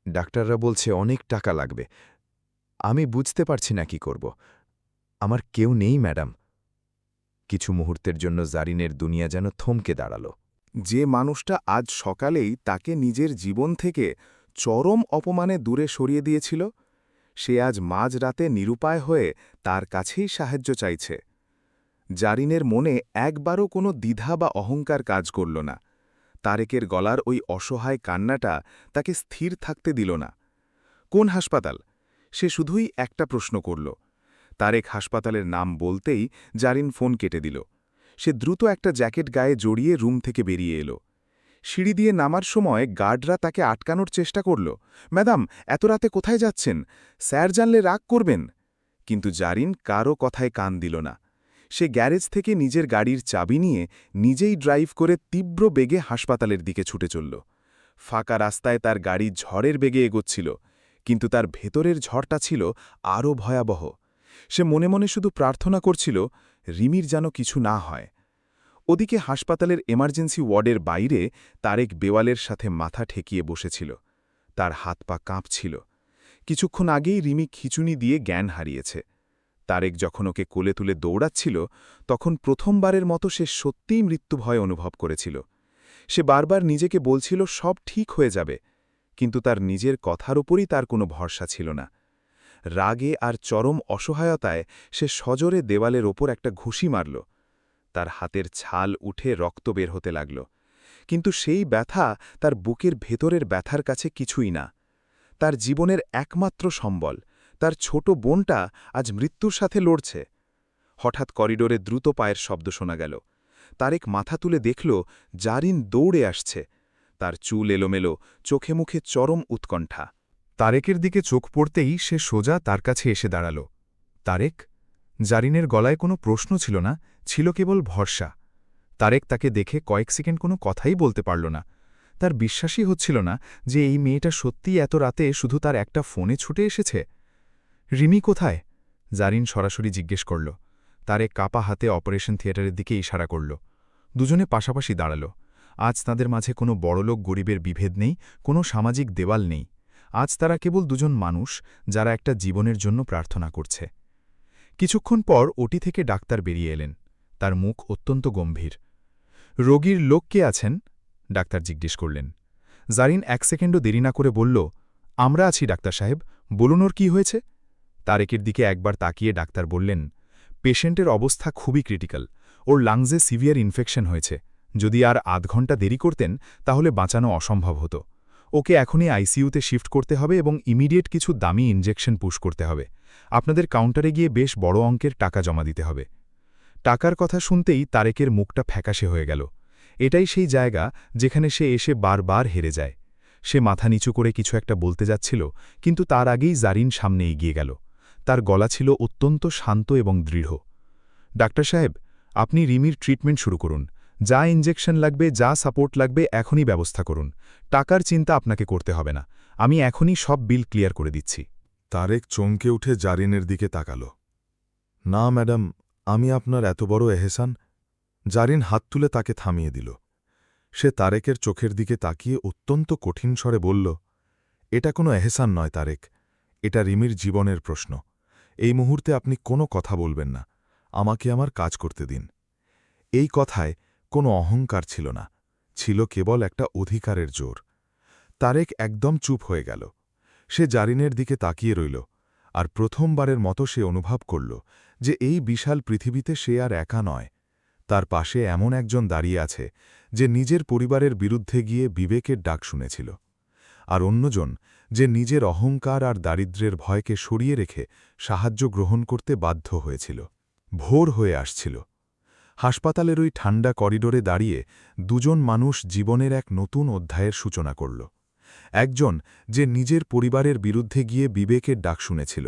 ডাক্তাররা বলছে অনেক টাকা লাগবে। আমি বুঝতে পারছি না কি করব। আমার কেউ নেই ম্যাডাম। কিছু মুহূর্তের জন্য জারিনের দুনিয়া যেন থমকে দাঁড়াল। যে মানুষটা আজ সকালেই তাকে নিজের জীবন থেকে চরম অপমানে দূরে সরিয়ে দিয়েছিল, সে আজ মাঝরাতে নিরুপায় হয়ে তার কাছেই সাহায্য চাইছে। জারিনের মনে একবারও কোনো দ্বিধা বা অহংকার কাজ করল না। তারেকের গলার ওই অসহায় কান্নাটা তাকে স্থির থাকতে দিল না। কোন হাসপাতাল? সে শুধুই একটা প্রশ্ন করল। তারেক হাসপাতালের নাম বলতেই জারিন ফোন কেটে দিল। সে দ্রুত একটা জ্যাকেট গায়ে জড়িয়ে রুম থেকে বেরিয়ে এলো। সিঁড়ি দিয়ে নামার সময় গার্ডরা তাকে আটকানোর চেষ্টা করল। ম্যাডাম, এত রাতে কোথায় যাচ্ছেন? স্যার জানলে রাগ করবেন। কিন্তু জারিন কারও কথায় কান দিল না। সে গ্যারেজ থেকে নিজের গাড়ির চাবি নিয়ে নিজেই ড্রাইভ করে তীব্র বেগে হাসপাতালের দিকে ছুটে চলল। ফাঁকা রাস্তায় তার গাড়ি ঝড়ের বেগে এগোচ্ছিল, কিন্তু তার ভেতরের ঝড়টা ছিল আরও ভয়াবহ। সে মনে মনে শুধু প্রার্থনা করছিল, রিমির যেন কিছু না হয়। ওদিকে হাসপাতালের এমার্জেন্সি ওয়ার্ডের বাইরে তারেক বেওয়ালের সাথে মাথা ঠেকিয়ে বসেছিল। তার হাত পা কাঁপছিল। কিছুক্ষণ আগেই রিমি খিঁচুনি দিয়ে জ্ঞান হারিয়েছে। তারেক যখন ওকে কোলে তুলে দৌড়াচ্ছিল, তখন প্রথমবারের মতো সে সত্যিই মৃত্যুভয় অনুভব করেছিল। সে বারবার নিজেকে বলছিল সব ঠিক হয়ে যাবে, কিন্তু তার নিজের কথার ওপরই তার কোনো ভরসা ছিল না। রাগে আর চরম অসহায়তায় সে সজোরে দেওয়ালের ওপর একটা ঘুষি মারল। তার হাতের ছাল উঠে রক্ত বের হতে লাগল, কিন্তু সেই ব্যথা তার বুকের ভেতরের ব্যথার কাছে কিছুই না। তার জীবনের একমাত্র সম্বল, তার ছোট বোনটা আজ মৃত্যুর সাথে লড়ছে। হঠাৎ করিডোরে দ্রুত পায়ের শব্দ শোনা গেল। তারেক মাথা তুলে দেখল জারিন দৌড়ে আসছে। তার চুল এলোমেলো, চোখে মুখে চরম উৎকণ্ঠা। তারেকের দিকে চোখ পড়তেই সে সোজা তার কাছে এসে দাঁড়াল। তারেক? জারিনের গলায় কোনো প্রশ্ন ছিল না, ছিল কেবল ভরসা। তারেক তাকে দেখে কয়েক সেকেন্ড কোনো কথাই বলতে পারল না। তার বিশ্বাসই হচ্ছিল না যে এই মেয়েটা সত্যিই এত রাতে শুধু তার একটা ফোনে ছুটে এসেছে। রিমি কোথায়? জারিন সরাসরি জিজ্ঞেস করল। তারেক কাপা হাতে অপারেশন থিয়েটারের দিকে ইশারা করল। দুজনে পাশাপাশি দাঁড়াল। আজ তাদের মাঝে কোনো বড়লোক গরিবের বিভেদ নেই, কোনো সামাজিক দেওয়াল নেই। আজ তারা কেবল দুজন মানুষ, যারা একটা জীবনের জন্য প্রার্থনা করছে। কিছুক্ষণ পর ওটি থেকে ডাক্তার বেরিয়ে এলেন। তার মুখ অত্যন্ত গম্ভীর। রোগীর লোক কে আছেন? ডাক্তার জিজ্ঞেস করলেন। জারিন 1 সেকেন্ডও দেরি না করে বলল, আমরা আছি ডাক্তার সাহেব, বলুন ওর কি হয়েছে? তারেকের দিকে একবার তাকিয়ে ডাক্তার বললেন, পেশেন্টের অবস্থা খুবই ক্রিটিক্যাল। ওর লাংসে সিভিয়ার ইনফেকশন হয়েছে। যদি আর আধ ঘন্টা দেরি করতেন তাহলে বাঁচানো অসম্ভব হতো। ওকে এখনই আইসিইউতে শিফট করতে হবে এবং ইমিডিয়েট কিছু দামি ইনজেকশন পুশ করতে হবে। আপনাদের কাউন্টারে গিয়ে বেশ বড় অঙ্কের টাকা জমা দিতে হবে। টাকার কথা শুনতেই তারেকের মুখটা ফ্যাকাশে হয়ে গেল। এটাই সেই জায়গা যেখানে সে এসে বারবার হেরে যায়। সে মাথা নিচু করে কিছু একটা বলতে যাচ্ছিল, কিন্তু তার আগেই জারিন সামনে এগিয়ে গেল। তার গলা ছিল অত্যন্ত শান্ত এবং দৃঢ়। ডাক্তার সাহেব, আপনি রিমির ট্রিটমেন্ট শুরু করুন। যা ইনজেকশন লাগবে, যা সাপোর্ট লাগবে, এখনই ব্যবস্থা করুন। টাকার চিন্তা আপনাকে করতে হবে না। আমি এখনই সব বিল ক্লিয়ার করে দিচ্ছি। তারেক চমকে উঠে জারিনের দিকে তাকাল। না ম্যাডাম, আমি আপনার এত বড় এহসান। জারিন হাত তুলে তাকে থামিয়ে দিল। সে তারেকের চোখের দিকে তাকিয়ে অত্যন্ত কঠিন স্বরে বলল, এটা কোনো এহসান নয় তারেক, এটা রিমির জীবনের প্রশ্ন। এই মুহূর্তে আপনি কোনো কথা বলবেন না, আমাকে আমার কাজ করতে দিন। এই কথায় কোনো অহংকার ছিল না, ছিল কেবল একটা অধিকারের জোর। তারেক একদম চুপ হয়ে গেল। সে জারিনের দিকে তাকিয়ে রইল, আর প্রথমবারের মতো সে অনুভব করল যে এই বিশাল পৃথিবীতে সে আর একা নয়। তার পাশে এমন একজন দাঁড়িয়ে আছে যে নিজের পরিবারের বিরুদ্ধে গিয়ে বিবেকের ডাক শুনেছিল, আর অন্যজন যে নিজের অহংকার আর দারিদ্র্যের ভয়কে সরিয়ে রেখে সাহায্য গ্রহণ করতে বাধ্য হয়েছিল। ভোর হয়ে আসছিল। হাসপাতালের ওই ঠান্ডা করিডোরে দাঁড়িয়ে দুজন মানুষ জীবনের এক নতুন অধ্যায়ের সূচনা করল। একজন যে নিজের পরিবারের বিরুদ্ধে গিয়ে বিবেকের ডাক শুনেছিল,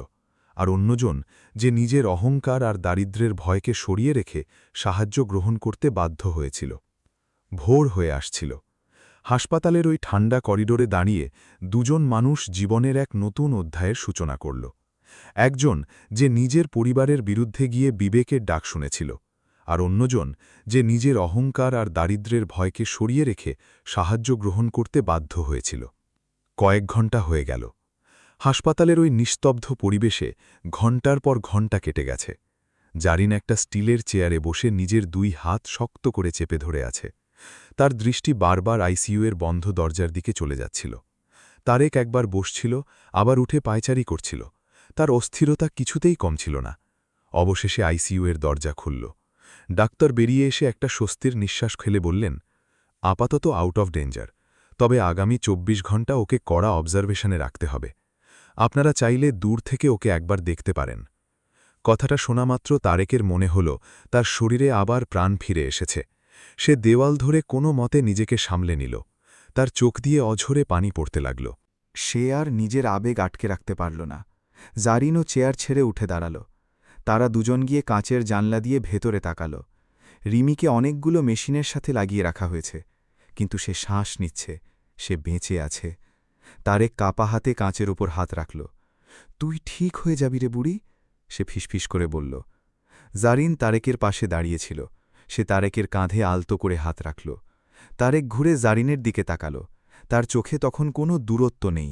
আর অন্যজন যে নিজের অহংকার আর দারিদ্র্যের ভয়কে সরিয়ে রেখে সাহায্য গ্রহণ করতে বাধ্য হয়েছিল। ভোর হয়ে আসছিল। হাসপাতালের ওই ঠান্ডা করিডোরে দাঁড়িয়ে দুজন মানুষ জীবনের এক নতুন অধ্যায়ের সূচনা করল। একজন যে নিজের পরিবারের বিরুদ্ধে গিয়ে বিবেকের ডাক শুনেছিল, আর অন্যজন যে নিজের অহংকার আর দারিদ্র্যের ভয়কে সরিয়ে রেখে সাহায্য গ্রহণ করতে বাধ্য হয়েছিল। কয়েক ঘণ্টা হয়ে গেল। হাসপাতালের ওই নিস্তব্ধ পরিবেশে ঘণ্টার পর ঘণ্টা কেটে গেছে। জারিন একটা স্টিলের চেয়ারে বসে নিজের দুই হাত শক্ত করে চেপে ধরে আছে। তার দৃষ্টি বারবার আইসিইউ এর বন্ধ দরজার দিকে চলে যাচ্ছিল। তারেক একবার বসছিল, আবার উঠে পায়চারি করছিল। তার অস্থিরতা কিছুতেই কম ছিল না। অবশেষে আইসিইউ এর দরজা খুলল। ডাক্তার বেরিয়ে এসে একটা স্বস্তির নিঃশ্বাস ফেলে বললেন, আপাতত আউট অফ ডেঞ্জার, তবে আগামী ২৪ ঘণ্টা ওকে কড়া অবজারভেশনে রাখতে হবে। আপনারা চাইলে দূর থেকে ওকে একবার দেখতে পারেন। কথাটা শোনামাত্র তারেকের মনে হল তার শরীরে আবার প্রাণ ফিরে এসেছে। সে দেওয়াল ধরে কোনো মতে নিজেকে সামলে নিল। তার চোখ দিয়ে অঝরে পানি পড়তে লাগল। সে আর নিজের আবেগ আটকে রাখতে পারল না। জারিনও চেয়ার ছেড়ে উঠে দাঁড়াল। তারা দুজন গিয়ে কাঁচের জানলা দিয়ে ভেতরে তাকাল। রিমিকে অনেকগুলো মেশিনের সাথে লাগিয়ে রাখা হয়েছে, কিন্তু সে শ্বাস নিচ্ছে, সে বেঁচে আছে। তারেক কাপা হাতে কাঁচের ওপর হাত রাখল। তুই ঠিক হয়ে যাবি রে বুড়ি, সে ফিসফিস করে বলল। জারিন তারেকের পাশে দাঁড়িয়েছিল। সে তারেকের কাঁধে আলতো করে হাত রাখল। তারেক ঘুরে জারিনের দিকে তাকাল। তার চোখে তখন কোনো দূরত্ব নেই,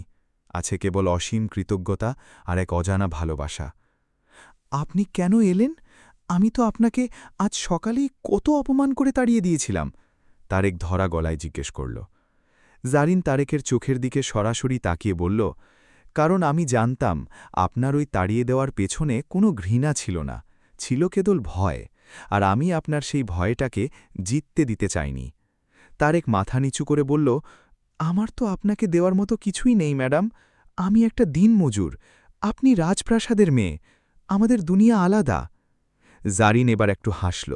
আছে কেবল অসীম কৃতজ্ঞতা আর এক অজানা ভালোবাসা। আপনি কেন এলেন? আমি তো আপনাকে আজ সকালেই কত অপমান করে তাড়িয়ে দিয়েছিলাম, তারেক ধরা গলায় জিজ্ঞেস করল। জারিন তারেকের চোখের দিকে সরাসরি তাকিয়ে বলল, কারণ আমি জানতাম আপনার ওই তাড়িয়ে দেওয়ার পেছনে কোনো ঘৃণা ছিল না, ছিল কেবল ভয়, আর আমি আপনার সেই ভয়টাকে জিততে দিতে চাইনি। তারেক মাথা নিচু করে বলল, আমার তো আপনাকে দেওয়ার মতো কিছুই নেই ম্যাডাম। আমি একটা দিনমজুর, আপনি রাজপ্রাসাদের মেয়ে, আমাদের দুনিয়া আলাদা। জারিন এবার একটু হাসল,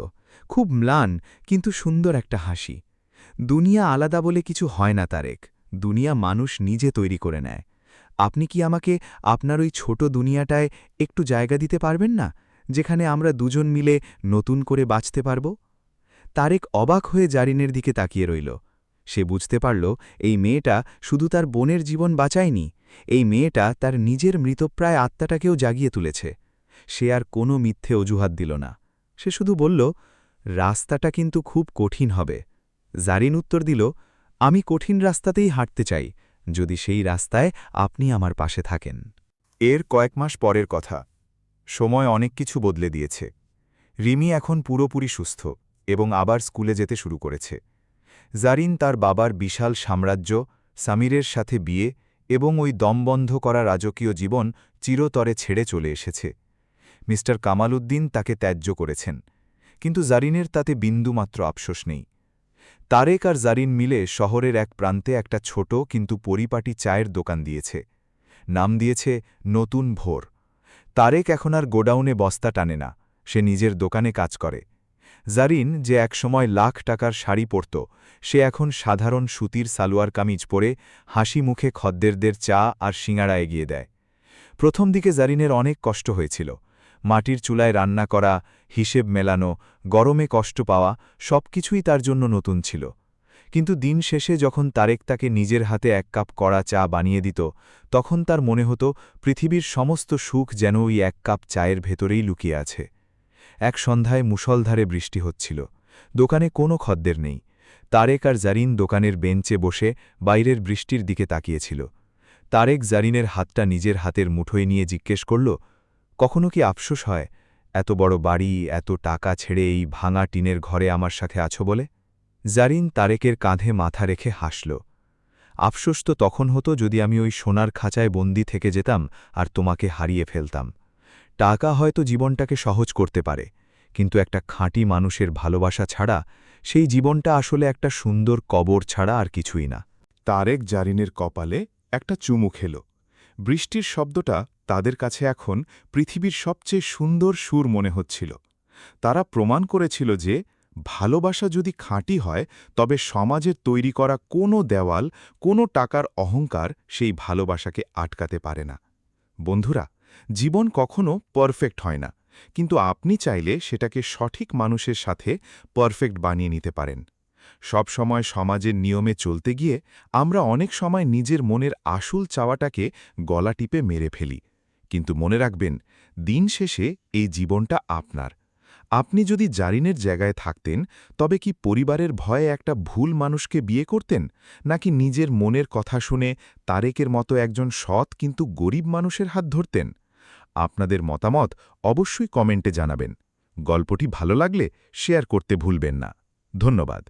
খুব ম্লান কিন্তু সুন্দর একটা হাসি। দুনিয়া আলাদা বলে কিছু হয় না তারেক, দুনিয়া মানুষ নিজে তৈরি করে নেয়। আপনি কি আমাকে আপনার ওই ছোট দুনিয়াটায় একটু জায়গা দিতে পারবেন না, যেখানে আমরা দুজন মিলে নতুন করে বাঁচতে পারব? তারেক অবাক হয়ে জারিনের দিকে তাকিয়ে রইল। সে বুঝতে পারল এই মেয়েটা শুধু তার বোনের জীবন বাঁচায়নি, এই মেয়েটা তার নিজের মৃতপ্রায় আত্মাটাকেও জাগিয়ে তুলেছে। সে আর কোনো মিথ্যে অজুহাত দিল না। সে শুধু বলল, রাস্তাটা কিন্তু খুব কঠিন হবে। জারিন উত্তর দিল, আমি কঠিন রাস্তাতেই হাঁটতে চাই, যদি সেই রাস্তায় আপনি আমার পাশে থাকেন। এর কয়েক মাস পরের কথা। সময় অনেক কিছু বদলে দিয়েছে। রিমি এখন পুরোপুরি সুস্থ এবং আবার স্কুলে যেতে শুরু করেছে। জারিন তার বাবার বিশাল সাম্রাজ্য, সামিরের সাথে বিয়ে এবং ওই দমবন্ধ করা রাজকীয় জীবন চিরতরে ছেড়ে চলে এসেছে। মিস্টার কামাল উদ্দিন তাকে ত্যায্য করেছেন, কিন্তু জারিনের তাতে বিন্দুমাত্র আফসোস নেই। তারেক আর জারিন মিলে শহরের এক প্রান্তে একটা ছোট কিন্তু পরিপাটি চায়ের দোকান দিয়েছে। নাম দিয়েছে নতুন ভোর। তারেক এখন আর গোডাউনে বস্তা টানে না, সে নিজের দোকানে কাজ করে। জারিন, যে একসময় লাখ টাকার শাড়ি পরত, সে এখন সাধারণ সুতির সালোয়ার কামিজ পরে হাসি মুখে খদ্দেরদের চা আর সিঙাড়া এগিয়ে দেয়। প্রথম দিকে জারিনের অনেক কষ্ট হয়েছিল। মাটির চুলায় রান্না করা, হিসেব মেলানো, গরমে কষ্ট পাওয়া সবকিছুই তার জন্য নতুন ছিল। কিন্তু দিন শেষে যখন তারেক তাকে নিজের হাতে 1 কাপ কড়া চা বানিয়ে দিত, তখন তার মনে হতো পৃথিবীর সমস্ত সুখ যেন ওই 1 কাপ চায়ের ভেতরেই লুকিয়ে আছে। এক সন্ধ্যায় মুষলধারে বৃষ্টি হচ্ছিল। দোকানে কোনো খদ্দের নেই। তারেক আর জারিন দোকানের বেঞ্চে বসে বাইরের বৃষ্টির দিকে তাকিয়েছিল। তারেক জারিনের হাতটা নিজের হাতের মুঠোয় নিয়ে জিজ্ঞেস করল, কখনো কি আফসোস হয় এত বড় বাড়ি, এত টাকা ছেড়ে এই ভাঙা টিনের ঘরে আমার সাথে আছো বলে? জারিন তারেকের কাঁধে মাথা রেখে হাসল। আফসোস তো তখন হতো যদি আমি ওই সোনার খাঁচায় বন্দি থেকে যেতাম আর তোমাকে হারিয়ে ফেলতাম। টাকা হয়তো জীবনটাকে সহজ করতে পারে, কিন্তু একটা খাঁটি মানুষের ভালোবাসা ছাড়া সেই জীবনটা আসলে একটা সুন্দর কবর ছাড়া আর কিছুই না। তারেক জারিনের কপালে একটা চুমু খেল। বৃষ্টির শব্দটা তাদের কাছে এখন পৃথিবীর সবচেয়ে সুন্দর সুর মনে হচ্ছিল। তারা প্রমাণ করেছিল যে ভালোবাসা যদি খাঁটি হয়, তবে সমাজের তৈরি করা কোনো দেওয়াল, কোনো টাকার অহংকার সেই ভালোবাসাকে আটকাতে পারে না। বন্ধুরা, জীবন কখনো পারফেক্ট হয় না, কিন্তু আপনি চাইলে সেটাকে সঠিক মানুষের সাথে পারফেক্ট বানিয়ে নিতে পারেন। সব সময় সমাজের নিয়মে চলতে গিয়ে আমরা অনেক সময় নিজের মনের আসল চাওয়াটাকে গলা টিপে মেরে ফেলি। কিন্তু মনে রাখবেন, দিন শেষে এই জীবনটা আপনার। আপনি যদি জারিনের জায়গায় থাকতেন, তবে কি পরিবারের ভয়ে একটা ভুল মানুষকে বিয়ে করতেন, নাকি নিজের মনের কথা শুনে তারেকের মতো একজন সৎ কিন্তু গরিব মানুষের হাত ধরতেন? আপনাদের মতামত অবশ্যই কমেন্টে জানাবেন। গল্পটি ভালো লাগলে শেয়ার করতে ভুলবেন না। ধন্যবাদ।